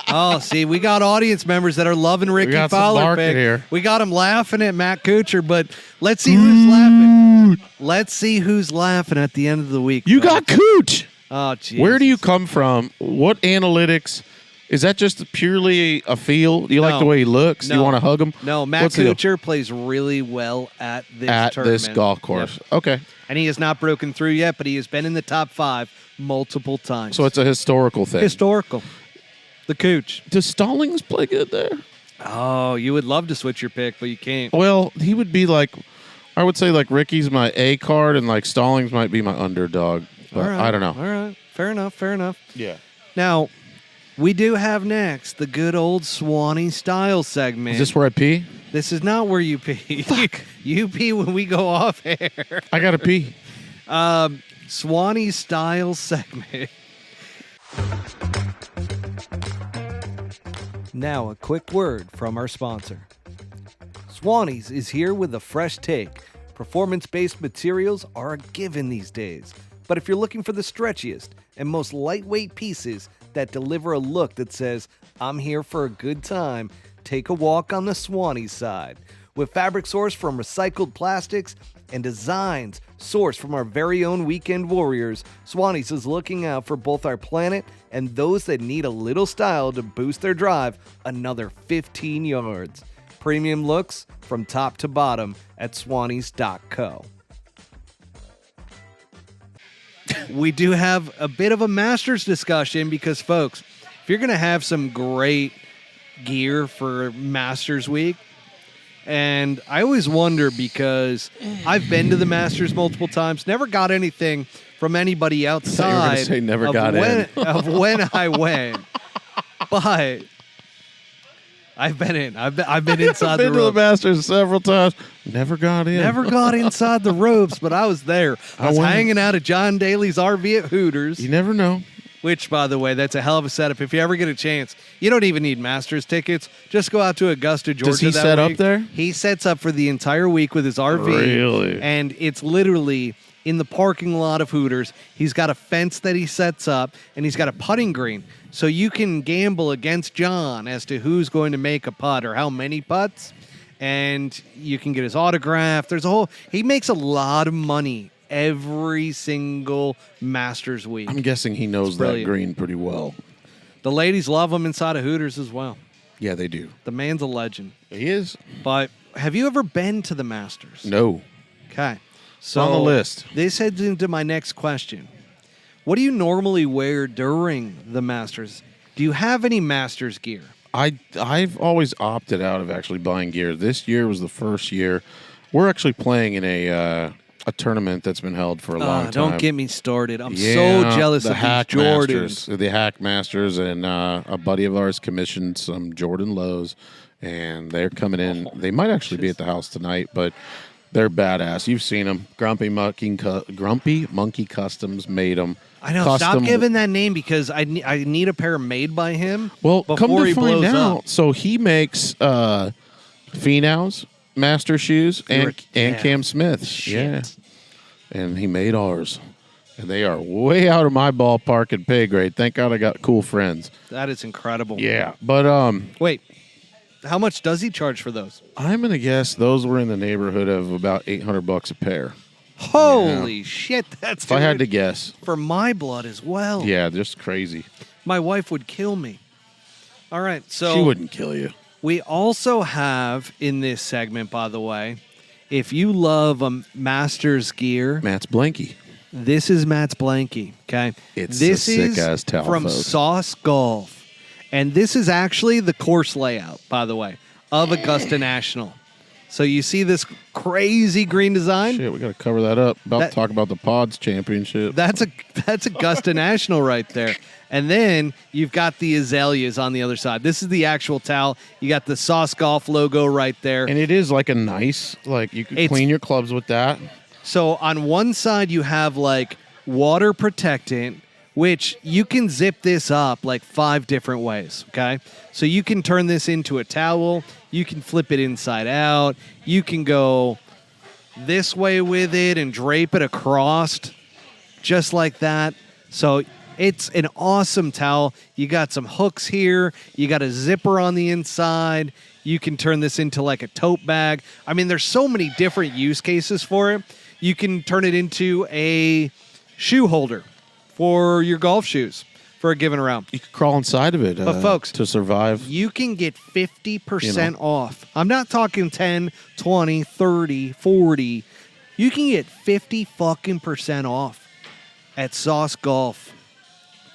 Oh, see, we got audience members that are loving Ricky got some Fowler market pick. here. We got him laughing at Matt Kuchar, but let's see who's laughing. Let's see who's laughing at the end of the week. You got Cooch. Oh, jeez. Where do you come from? What analytics? Is that just purely a feel? Do you like the way he looks? Do you want to hug him? No, Matt Kuchar plays really well at this tournament. This golf course. Yep. Okay. And he has not broken through yet, but he has been in the top 5 multiple times. So it's a historical thing. Historical. The Cooch. Does Stallings play good there? Oh, you would love to switch your pick, but you can't. Well, he would be like, I would say like Ricky's my A card and like Stallings might be my underdog. But I don't know. All right. Fair enough. Fair enough. Yeah. Now, we do have next the good old Swannies Style segment. Is this where I pee? This is not where you pee. Fuck. You pee when we go off air. I got to pee. Swannies Style segment. Now, a quick word from our sponsor. Swannies is here with a fresh take. Performance-based materials are a given these days. But if you're looking for the stretchiest and most lightweight pieces that deliver a look that says, I'm here for a good time, take a walk on the Swannies side. With fabric sourced from recycled plastics and designs sourced from our very own weekend warriors, Swannies is looking out for both our planet and those that need a little style to boost their drive another 15 yards. Premium looks from top to bottom at swannies.co. We do have a bit of a Masters discussion because, folks, if you're going to have some great gear for Masters Week, and I always wonder because I've been to the Masters multiple times, never got anything from anybody outside say never of, got when, in. of when I went. But I've been in. I've been inside I've been the to the ropes. Masters several times. Never got in. Never got inside the ropes, but I was there. I was went. hanging out at John Daly's RV at Hooters. You never know. Which, by the way, that's a hell of a setup. If you ever get a chance, you don't even need Masters tickets. Just go out to Augusta, Georgia. Does he that set week. up there? He sets up for the entire week with his RV. Really? And it's literally in the parking lot of Hooters. He's got a fence that he sets up, and he's got a putting green. So you can gamble against John as to who's going to make a putt or how many putts. And you can get his autograph. There's a whole... He makes a lot of money every single Masters week. I'm guessing he knows that green pretty well. The ladies love him inside of Hooters as well. Yeah, they do. The man's a legend. He is. But have you ever been to the Masters? No. Okay. So on the list. This heads into my next question. What do you normally wear during the Masters? Do you have any Masters gear? I've always opted out of actually buying gear. This year was the first year. We're actually playing in a tournament that's been held for a long time. Don't get me started. I'm so jealous of these Jordans. The Hack Masters, and a buddy of ours commissioned some Jordan lows, and they're coming in. They might actually be at the house tonight, but they're badass. You've seen them. Grumpy Monkey Customs made them. I know. Stop giving that name because I need a pair made by him. Well, before come to he find blows out, up. so he makes Finau's Master shoes and Cam Smith. Shit. Yeah. And he made ours. And they are way out of my ballpark and pay grade. Thank God I got cool friends. That is incredible. Yeah. But wait, how much does he charge for those? I'm going to guess those were in the neighborhood of about $800 a pair. Holy shit, that's if I had to guess. For my blood as well. Yeah, just crazy. My wife would kill me. All right, so she wouldn't kill you. We also have in this segment, by the way, if you love Masters gear, Matt's Blanky. This is Matt's Blanky. Okay, It's this a sick-ass towel from folks. Sauce Golf, and this is actually the course layout, by the way, of Augusta National. So you see this crazy green design? Shit, we got to cover that up. To talk about the Pods Championship. That's Augusta National right there. And then you've got the azaleas on the other side. This is the actual towel. You got the Sauce Golf logo right there. And it is like a nice, like you can clean your clubs with that. So on one side you have like water protectant, which you can zip this up like 5 different ways, okay? So you can turn this into a towel. You can flip it inside out. You can go this way with it and drape it across just like that. So it's an awesome towel. You got some hooks here. You got a zipper on the inside. You can turn this into like a tote bag. I mean, there's so many different use cases for it. You can turn it into a shoe holder for your golf shoes for a given round. You could crawl inside of it but folks, to survive. You can get 50% off. I'm not talking 10, 20, 30, 40. You can get 50 fucking % off at Sauce Golf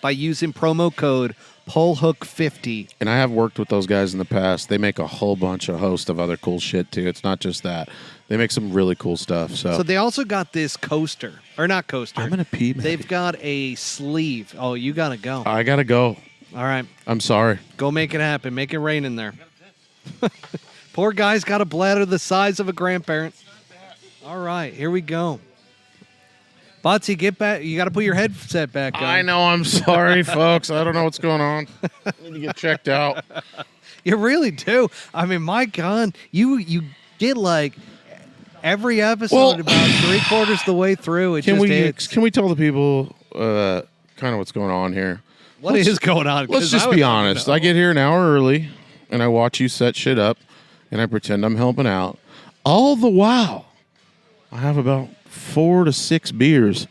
by using promo code PullHook50. And I have worked with those guys in the past. They make a whole host of other cool shit too. It's not just that. They make some really cool stuff. So they also got this coaster. Or not coaster. I'm going to pee, man. They've got a sleeve. Oh, you got to go. I got to go. All right. I'm sorry. Go make it happen. Make it rain in there. Poor guy's got a bladder the size of a grandparent. All right. Here we go. Buttsy, get back. You got to put your headset back on. I know. I'm sorry, folks. I don't know what's going on. I need to get checked out. You really do. I mean, my God, you get like every episode about 3/4 the way through. It just hits. Can we tell the people kind of what's going on here? What is going on? Let's just be honest. I get here an hour early, and I watch you set shit up, and I pretend I'm helping out. All the while, I have about 4 to 6 beers.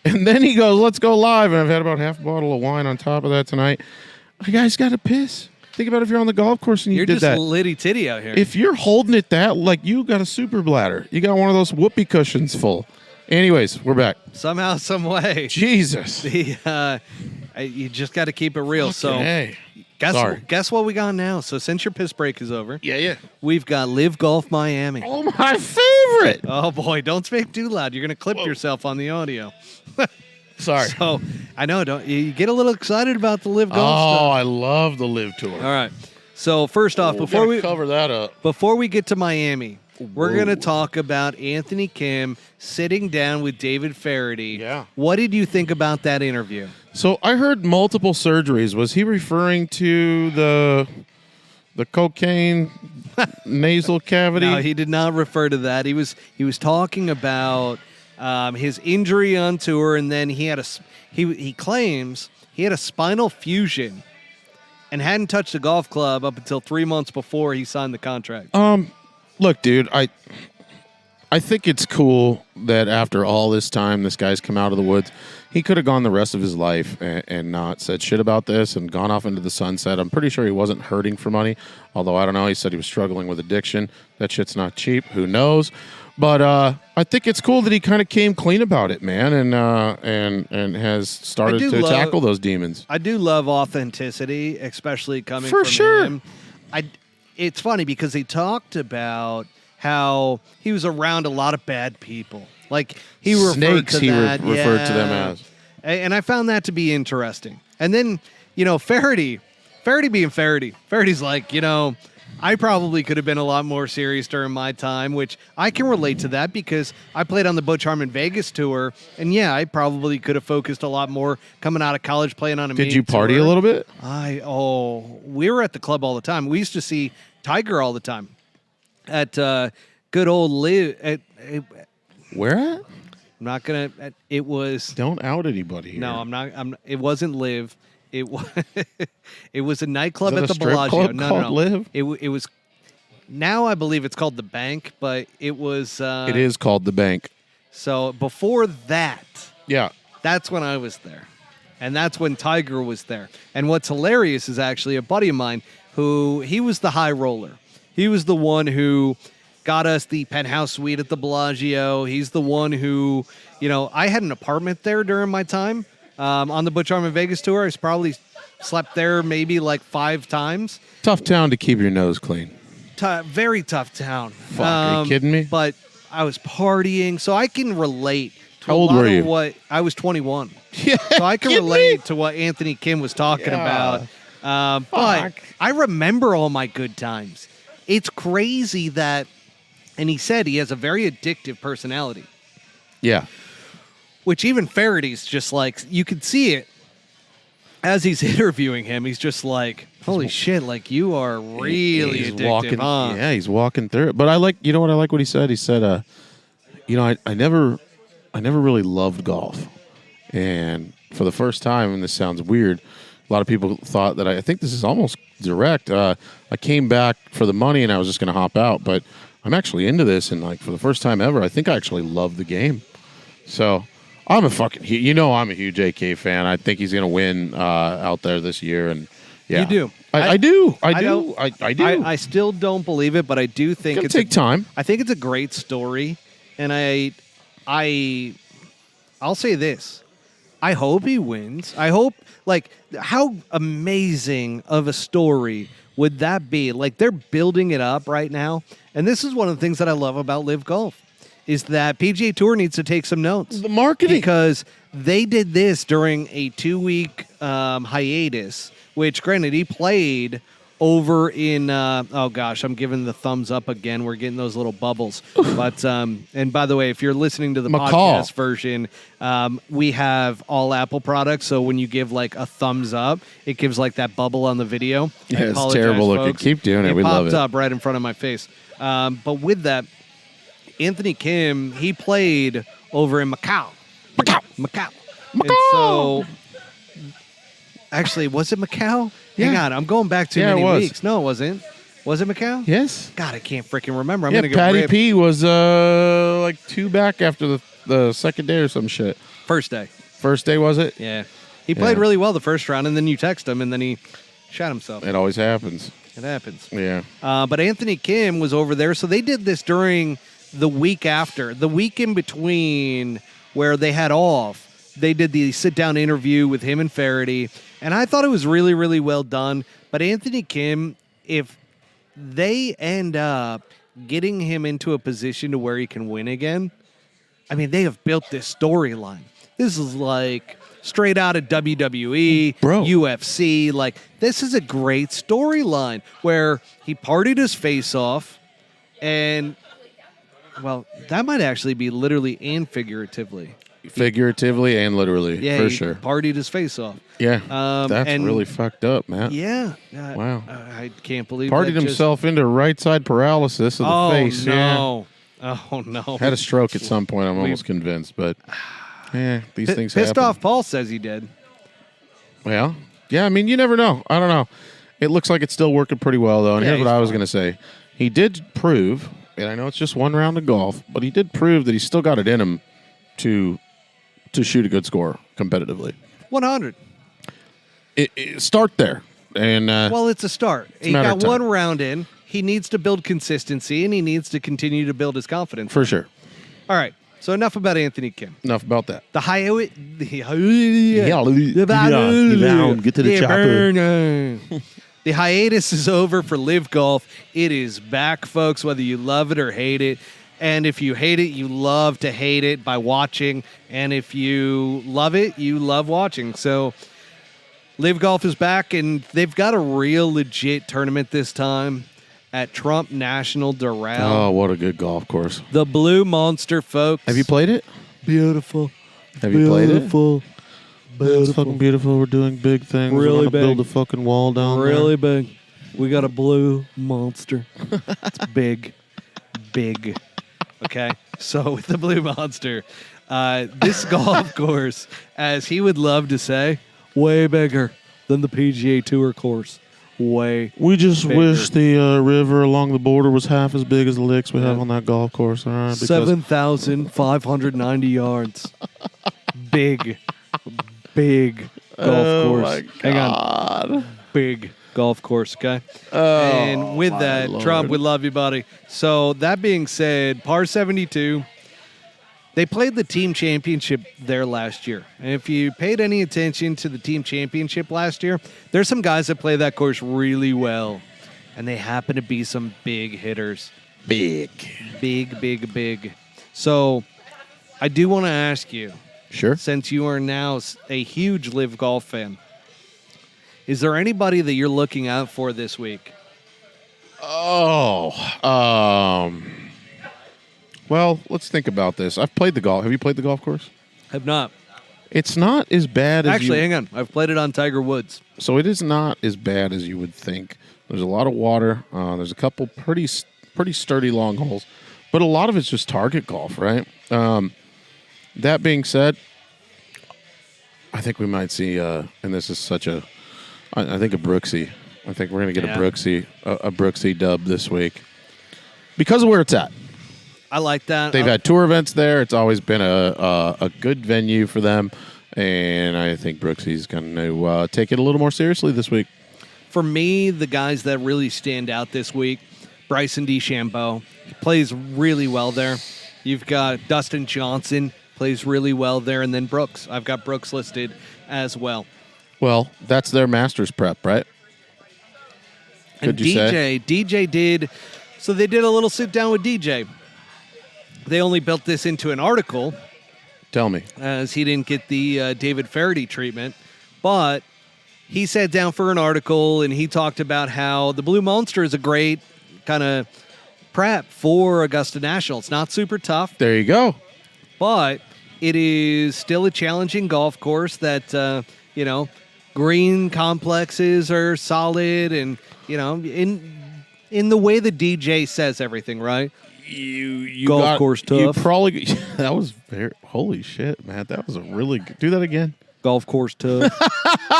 And then he goes, let's go live. And I've had about half a bottle of wine on top of that tonight. You guys got to piss. Think about if you're on the golf course and you did that. You're just litty titty out here. If you're holding it that, like you got a super bladder. You got one of those whoopee cushions full. Anyways, we're back. Somehow, some way. Jesus. You just got to keep it real. Okay. Guess what we got now? So since your piss break is over, we've got Live Golf Miami. Oh, my favorite. Oh, boy. Don't speak too loud. You're going to clip yourself on the audio. Sorry. So I know, don't you get a little excited about the Live Golf stuff? Oh, I love the Live Tour. All right. So first off, before we cover that up, before we get to Miami, we're going to talk about Anthony Kim sitting down with David Feherty. Yeah. What did you think about that interview? So I heard multiple surgeries. Was he referring to the cocaine nasal cavity? No, he did not refer to that. He was talking about his injury on tour, and then he claims he had a spinal fusion and hadn't touched a golf club up until 3 months before he signed the contract. Look, dude, I think it's cool that after all this time, this guy's come out of the woods. He could have gone the rest of his life and not said shit about this and gone off into the sunset. I'm pretty sure he wasn't hurting for money, although I don't know. He said he was struggling with addiction. That shit's not cheap. Who knows? But I think it's cool that he kind of came clean about it, man, and has started to tackle those demons. I do love authenticity, especially coming from him. It's funny because he talked about how he was around a lot of bad people. Like he referred to that. Referred to them as. And I found that to be interesting. And then, Feherty being Feherty. Feherty's like, I probably could have been a lot more serious during my time, which I can relate to that because I played on the Butch Harmon Vegas tour, and I probably could have focused a lot more coming out of college playing on a Did you party a little bit? We were at the club all the time. We used to see Tiger all the time at good old Live. Where at? I'm not gonna. It was. Don't out anybody here. No, I'm not. It wasn't Live. It was. It was a nightclub at the Bellagio. Bellagio. No. Live? It was. Now I believe it's called the Bank, but it was. It is called the Bank. So before that, that's when I was there, and that's when Tiger was there. And what's hilarious is actually a buddy of mine who he was the high roller. He was the one who got us the penthouse suite at the Bellagio. He's the one who, I had an apartment there during my time on the Butch Harmon Vegas tour. I probably slept there maybe like 5 times. Tough town to keep your nose clean. very tough town. Fuck, are you kidding me? But I was partying, so I can relate to How old a lot were you? of what I was 21. Yeah, So I can kidding relate me? to what Anthony Kim was talking Yeah. about. But Fuck. I remember all my good times. It's crazy that, and he said he has a very addictive personality, Yeah. which even Feherty's just like, you could see it as he's interviewing him. He's just like, holy shit, like you are really He's addictive, walking, huh? Yeah, he's walking through it. But I like, you know what I like what he said? He said, I never really loved golf. And for the first time, and this sounds weird, a lot of people thought that I think this is almost direct. I came back for the money and I was just going to hop out, but I'm actually into this. And like for the first time ever, I think I actually love the game. So I'm a fucking, I'm a huge AK fan. I think he's going to win out there this year. And yeah, You do. I do. I don't- do. I do. I still don't believe it, but I do think It's gonna take time. I think it's a great story, and I'll say this: I hope he wins. I hope, like, how amazing of a story would that be? Like, they're building it up right now, and this is one of the things that I love about Live Golf is that PGA Tour needs to take some notes. The marketing. Because they did this during a 2-week hiatus, which, granted, he played over in, oh gosh, I'm giving the thumbs up again. We're getting those little bubbles. But, and by the way, if you're listening to the podcast version, we have all Apple products. So when you give like a thumbs up, it gives like that bubble on the video. Yeah, I it's apologize, terrible looking. folks. Keep doing it. We love popped it. up right in front of my face. But with that, Anthony Kim, he played over in Macau. And so, actually, was it Macau? Hang Yeah. on, I'm going back too Yeah, it many was. weeks. No, it wasn't. Was it Macau? Yes. God, I can't freaking remember. I'm Yeah, gonna get Patty ripped. P was like 2 back after the second day or some shit. First day. First day, was it? Yeah, he played Yeah. really well the first round, and then you text him, and then he shot himself. It always happens. It happens. Yeah. But Anthony Kim was over there, so they did this during the week after, the week in between where they had off. They did the sit-down interview with him and Feherty, and I thought it was really, really well done. But Anthony Kim, if they end up getting him into a position to where he can win again, I mean, they have built this storyline. This is like straight out of WWE, Bro. UFC. Like, this is a great storyline where he partied his face off, and, well, that might actually be literally and figuratively. Figuratively and literally, Yeah, for he sure. partied his face off. Yeah. That's and- really fucked up, man. Yeah. Wow. I can't believe Partied that just- himself into right side paralysis of the Oh, face. Yeah. no. Oh, no. Had a stroke at some point, I'm almost convinced, but yeah, these things Pissed happen. off Paul says he did. Well, yeah, I mean, you never know. I don't know. It looks like it's still working pretty well, though. And Yeah, here's what he's I was fine. going to say. He did prove, and I know it's just one round of golf, but he did prove that he's still got it in him to shoot a good score competitively. 100. Start there. And Well, it's a start. a He matter got of one time. round in. He needs to build consistency, and he needs to continue to build his confidence. for sure. All right. So enough about Anthony Kim. Enough about that. The highway. Get to the chopper. The hiatus is over for Live Golf. It is back, folks, whether you love it or hate it. And if you hate it, you love to hate it by watching. And if you love it, you love watching. So Live Golf is back, and they've got a real legit tournament this time at Trump National Doral. Oh, what a good golf course. The Blue Monster, folks. Have you played it? Beautiful. Have you played it? Beautiful. It's fucking beautiful. We're doing big things. Really We're gonna build big. a fucking wall down Really there. big. We got a Blue Monster. It's big. Big. Okay? So with the Blue Monster, this golf course, as he would love to say, way bigger than the PGA Tour course. Way. We just bigger. wish the river along the border was half as big as the licks we have on that golf course. All right, because 7,590 yards. Big. Big golf course. Hang on. Big golf course, okay? And with that, Lord. Trump, we love you, buddy. So that being said, par 72, they played the team championship there last year. And if you paid any attention to the team championship last year, there's some guys that play that course really well. and they happen to be some big hitters. Big. Big. So I do want to ask you, Sure. since you are now a huge Live Golf fan, is there anybody that you're looking out for this week? Oh, well, let's think about this. I've played the golf. Have you played the golf course? Have not. It's not as bad as Actually, hang on. I've played it on Tiger Woods. So it is not as bad as you would think. There's a lot of water. There's a couple pretty sturdy long holes, but a lot of it's just target golf, right? That being said, I think we might see, and this is such a, I think a Brooksy. I think we're going to get a Brooksy dub this week because of where it's at. I like that. They've had tour events there. It's always been a good venue for them, and I think Brooksy's going to take it a little more seriously this week. For me, the guys that really stand out this week, Bryson DeChambeau plays really well there. You've got Dustin Johnson plays really well there, and then Brooks. I've got Brooks listed as well. Well, that's their Masters prep, right? And DJ did. So they did a little sit down with DJ. They only built this into an article. Tell me. As he didn't get the David Feherty treatment. But he sat down for an article, and he talked about how the Blue Monster is a great kind of prep for Augusta National. It's not super tough. There you go. But it is still a challenging golf course that, green complexes are solid and, in the way the DJ says everything, right? You golf course tough. You probably that was very holy shit, man. That was a really good. Do that again. Golf course tough.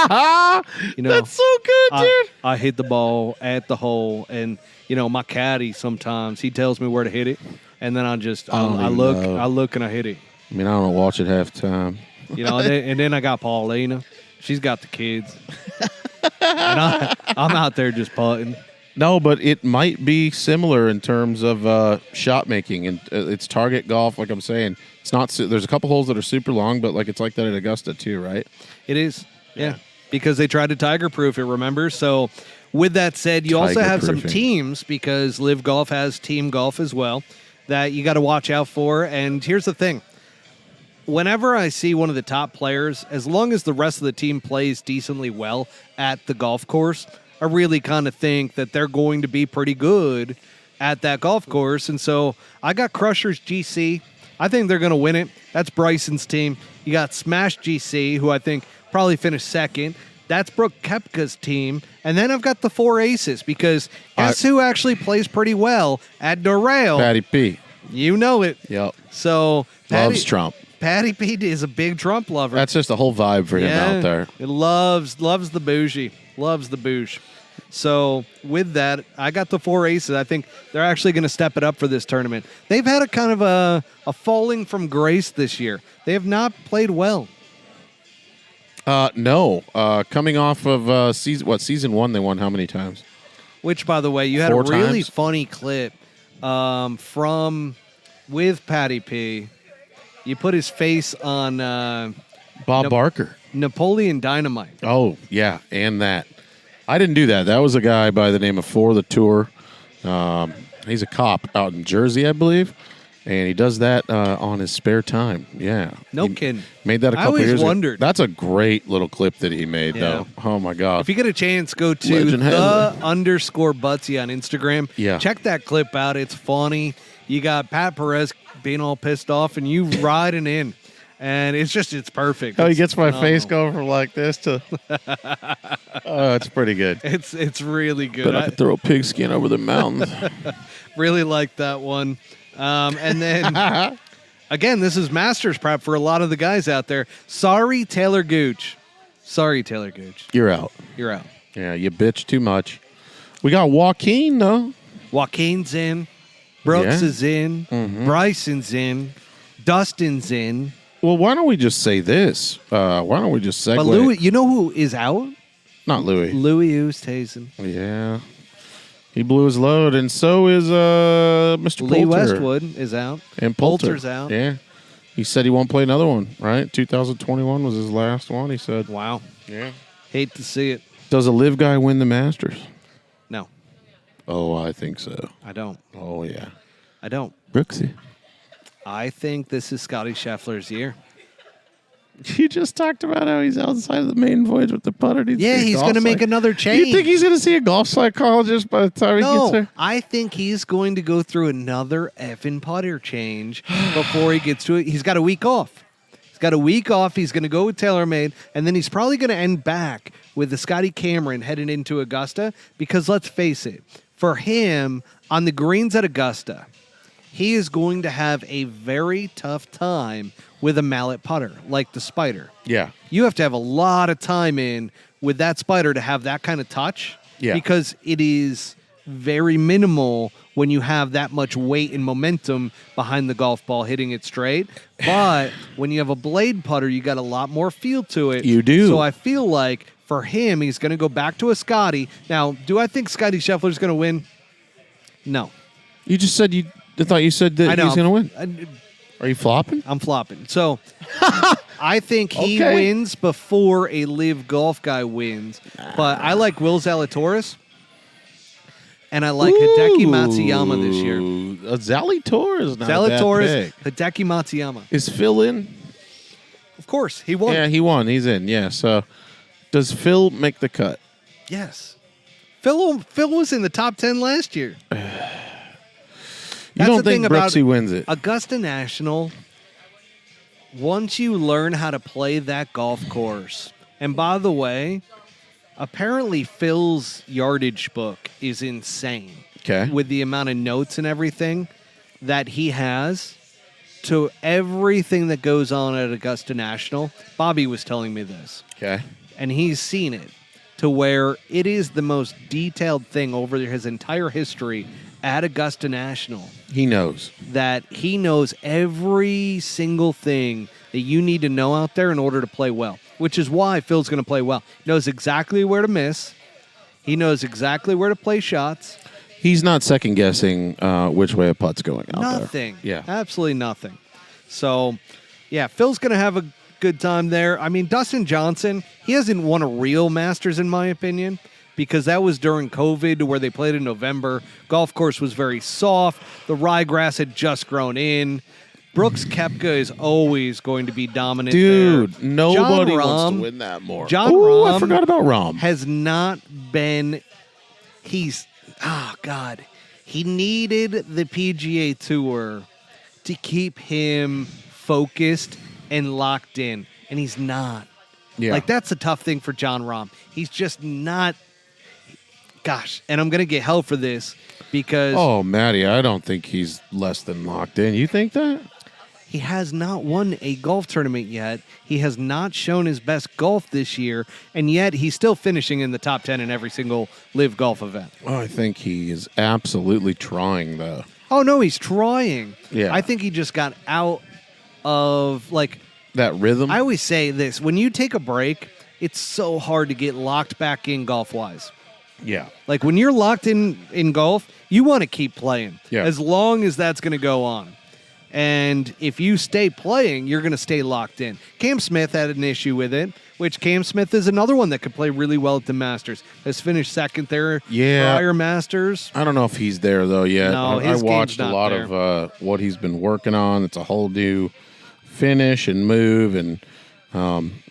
That's so good, dude. I hit the ball at the hole, and my caddy sometimes he tells me where to hit it, and then I look and I hit it. I mean, I don't watch at halftime. And then I got Paulina. She's got the kids, and I'm out there just putting. No, but it might be similar in terms of shot making, and it's target golf. Like I'm saying, it's not. There's a couple holes that are super long, but it's like that at Augusta too, right? It is, yeah, because they tried to tiger proof it. Remember? So, with that said, you also have some teams because Live Golf has team golf as well that you got to watch out for. And here's the thing: whenever I see one of the top players, as long as the rest of the team plays decently well at the golf course, I really kind of think that they're going to be pretty good at that golf course. And so I got Crushers GC. I think they're going to win it. That's Bryson's team. You got Smash GC, who I think probably finished second. That's Brooke Koepka's team. And then I've got the 4 aces because guess who actually plays pretty well at Doral? Patty P. You know it. Yep. So loves Trump. Patty P is a big Trump lover. That's just a whole vibe for him out there. It loves the bougie. Loves the bouge. So with that, I got the 4 aces. I think they're actually going to step it up for this tournament. They've had a kind of a falling from grace this year. They have not played well. No. Coming off of season 1, they won how many times? Which, by the way, you had 4 a really times? funny clip with Patty P. You put his face on Bob Barker. Napoleon Dynamite. Oh, yeah, and that. I didn't do that. That was a guy by the name of For the Tour. He's a cop out in Jersey, I believe, and he does that on his spare time. Yeah. No kidding. Made that a couple years ago. I always wondered. That's a great little clip that he made, though. Oh, my God. If you get a chance, go to _Buttsy on Instagram. Yeah. Check that clip out. It's funny. You got Pat Perez being all pissed off, and you riding in. And it's perfect. He gets my face going from like this to. Oh, it's pretty good. It's really good. But I could throw a pigskin over the mountains. Really like that one. And then, again, this is Masters prep for a lot of the guys out there. Sorry, Taylor Gooch. You're out. Yeah, you bitch too much. We got Joaquin, though. Joaquin's in. Brooks is in. Mm-hmm. Bryson's in. Dustin's in. Well, why don't we just say this? Why don't we just segue? But Louis, you know who is out? Not Louis. Louis Oosthuizen. Yeah. He blew his load, and so is Mr. Lee Poulter. Westwood is out. And Poulter's Poulter's out. Yeah. He said he won't play another one, right? 2021 was his last one, he said. Wow. Yeah. Hate to see it. Does a live guy win the Masters? No. Oh, I think so. I don't. Oh, yeah. I don't. Brooksy. I think this is Scotty Scheffler's year. You just talked about how he's outside of the main voyage with the putter. Yeah, he's going to make another change. You think he's going to see a golf psychologist by the time he gets there? I think he's going to go through another effing putter change before he gets to it. He's got a week off. He's going to go with TaylorMade, and then he's probably going to end back with the Scotty Cameron heading into Augusta because let's face it, for him on the greens at Augusta, he is going to have a very tough time with a mallet putter like the Spider. Yeah. You have to have a lot of time in with that Spider to have that kind of touch. Yeah. Because it is very minimal when you have that much weight and momentum behind the golf ball hitting it straight. But when you have a blade putter, you got a lot more feel to it. You do. So I feel like for him, he's going to go back to a Scotty. Now, do I think Scotty Scheffler's going to win? No. You just said I thought you said that he's going to win. Are you flopping? I'm flopping. So I think he wins before a live golf guy wins. But I like Will Zalatoris. And I like Hideki Matsuyama this year. Zalatoris not Zalatoris, that big. Hideki Matsuyama. Is Phil in? Of course. He won. Yeah, he won. He's in. Yeah. So does Phil make the cut? Yes. Phil was in the top 10 last year. You don't think Brooksy wins it? Augusta National, once you learn how to play that golf course, and by the way, apparently Phil's yardage book is insane. Okay. With the amount of notes and everything that he has to everything that goes on at Augusta National. Bobby was telling me this. Okay. And he's seen it to where it is the most detailed thing over his entire history at Augusta National. He knows. That he knows every single thing that you need to know out there in order to play well, which is why Phil's going to play well. He knows exactly where to miss. He knows exactly where to play shots. He's not second-guessing which way a putt's going out there. Nothing. Yeah. Absolutely nothing. So, yeah, Phil's going to have a good time there. I mean, Dustin Johnson, he hasn't won a real Masters, in my opinion, because that was during COVID where they played in November. Golf course was very soft. The ryegrass had just grown in. Brooks Koepka is always going to be dominant. Dude, there. nobody wants to win that more. John Rahm, I forgot about Rahm. Has not been. God. He needed the PGA Tour to keep him focused and locked in, and he's not. Yeah. Like, that's a tough thing for John Rahm. He's just not. Gosh, and I'm going to get hell for this because... Oh, Matty, I don't think he's less than locked in. You think that? He has not won a golf tournament yet. He has not shown his best golf this year, and yet he's still finishing in the top 10 in every single live golf event. Oh, I think he is absolutely trying, though. Oh, no, he's trying. Yeah. I think he just got out of, like... That rhythm? I always say this. When you take a break, it's so hard to get locked back in golf-wise. Yeah. Like, when you're locked in golf, you want to keep playing. Yeah. As long as that's going to go on. And if you stay playing, you're going to stay locked in. Cam Smith had an issue with it, which Cam Smith is another one that could play really well at the Masters. Has finished second there. Yeah. Prior Masters. I don't know if he's there, though, yet. No, I his watched game's a lot not of what he's been working on. It's a whole new finish and move, and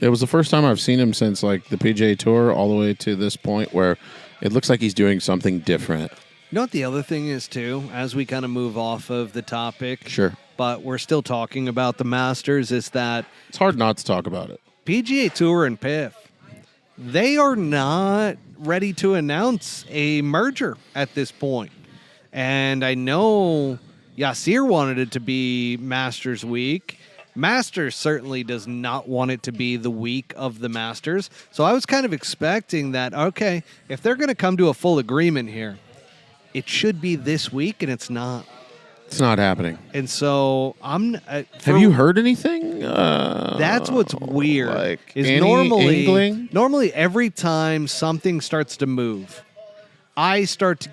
it was the first time I've seen him since, like, the PGA Tour all the way to this point where it looks like he's doing something different. You know what the other thing is, too, as we kind of move off of the topic? Sure. But we're still talking about the Masters, is that It's hard not to talk about it. PGA Tour and PIF, they are not ready to announce a merger at this point. And I know Yasir wanted it to be Masters Week. Masters certainly does not want it to be the week of the Masters. So I was kind of expecting that, okay, if they're going to come to a full agreement here, it should be this week, and it's not. It's not happening. And so I'm. Have you heard anything? That's what's weird. Like is any inkling? Normally every time something starts to move, I start to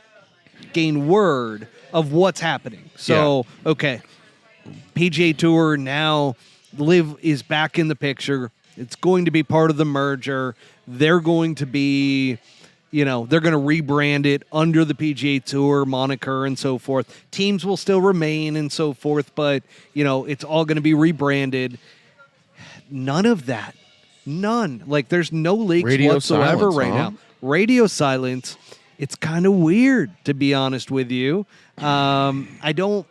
gain word of what's happening. So okay, PGA Tour now, Live is back in the picture. It's going to be part of the merger. They're going to be they're going to rebrand it under the PGA Tour moniker and so forth. Teams will still remain and so forth, but, it's all going to be rebranded. None of that. None. Like, there's no leaks Radio whatsoever silence, right huh? now. Radio silence. It's kind of weird, to be honest with you. I don't...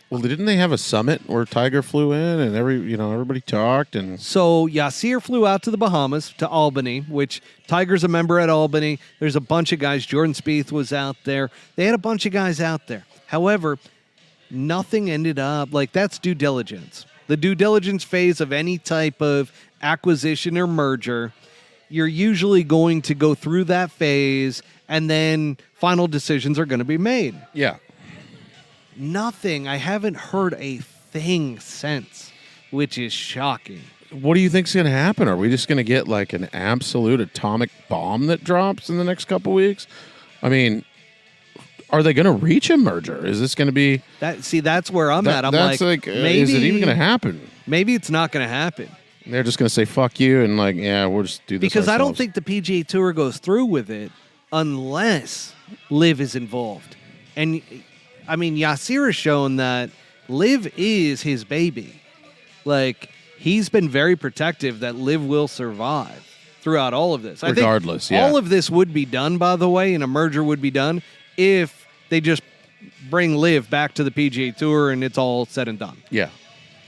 Well, didn't they have a summit where Tiger flew in and everybody talked and So Yasir flew out to the Bahamas, to Albany, which Tiger's a member at Albany. There's a bunch of guys. Jordan Spieth was out there. They had a bunch of guys out there. However, nothing ended up, like, that's due diligence. The due diligence phase of any type of acquisition or merger, you're usually going to go through that phase and then final decisions are going to be made. yeah. Nothing. I haven't heard a thing since, which is shocking. What do you think's going to happen? Are we just going to get like an absolute atomic bomb that drops in the next couple weeks? I mean, are they going to reach a merger? Is this going to be that? See, that's where I'm at. I'm that's like, maybe, is it even going to happen? Maybe it's not going to happen. They're just going to say "fuck you" and like, yeah, we'll just do this Because I don't ourselves. think the PGA Tour goes through with it unless Liv is involved. And I mean, Yasir has shown that Liv is his baby. Like, he's been very protective that Liv will survive throughout all of this. Regardless, I think yeah. all of this would be done, by the way, and a merger would be done if they just bring Liv back to the PGA Tour and it's all said and done. Yeah.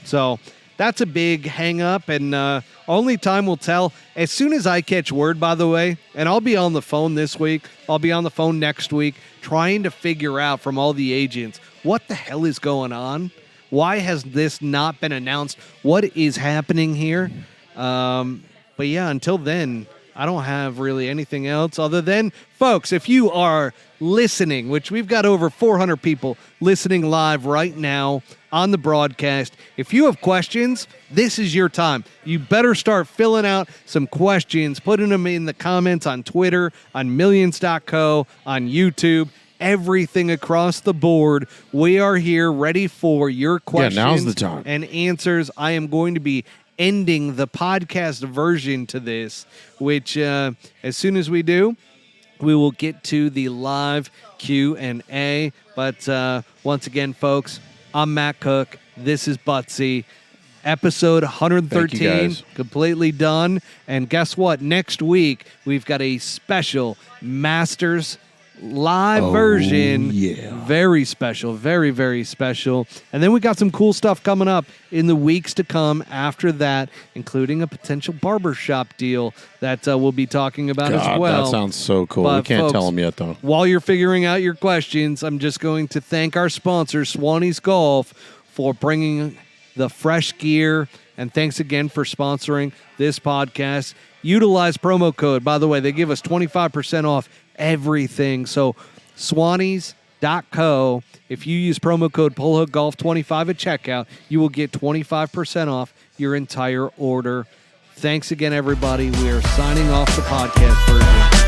So that's a big hang-up, and only time will tell. As soon as I catch word, by the way, and I'll be on the phone this week, I'll be on the phone next week, trying to figure out from all the agents what the hell is going on. Why has this not been announced? What is happening here? But yeah, until then, I don't have really anything else other than, folks, if you are listening, which we've got over 400 people listening live right now on the broadcast, if you have questions, this is your time. You better start filling out some questions, putting them in the comments on Twitter, on Millions.co, on YouTube, everything across the board. We are here ready for your questions now's the time. and answers. I am going to be ending the podcast version to this, which as soon as we do, we will get to the live Q&A. But once again, folks, I'm Matt Cook. This is Buttsy. Episode 113, completely done. And guess what? Next week, we've got a special Masters live version. Yeah. Very special. Very, very special. And then we got some cool stuff coming up in the weeks to come after that, including a potential barbershop deal that we'll be talking about as well. That sounds so cool. But We can't folks, tell them yet, though. While you're figuring out your questions, I'm just going to thank our sponsor, Swannies Golf, for bringing the fresh gear. And thanks again for sponsoring this podcast. Utilize promo code. By the way, they give us 25% off everything. So Swannies.co. If you use promo code PullHookGolf25 at checkout, you will get 25% off your entire order. Thanks again, everybody. We are signing off the podcast version.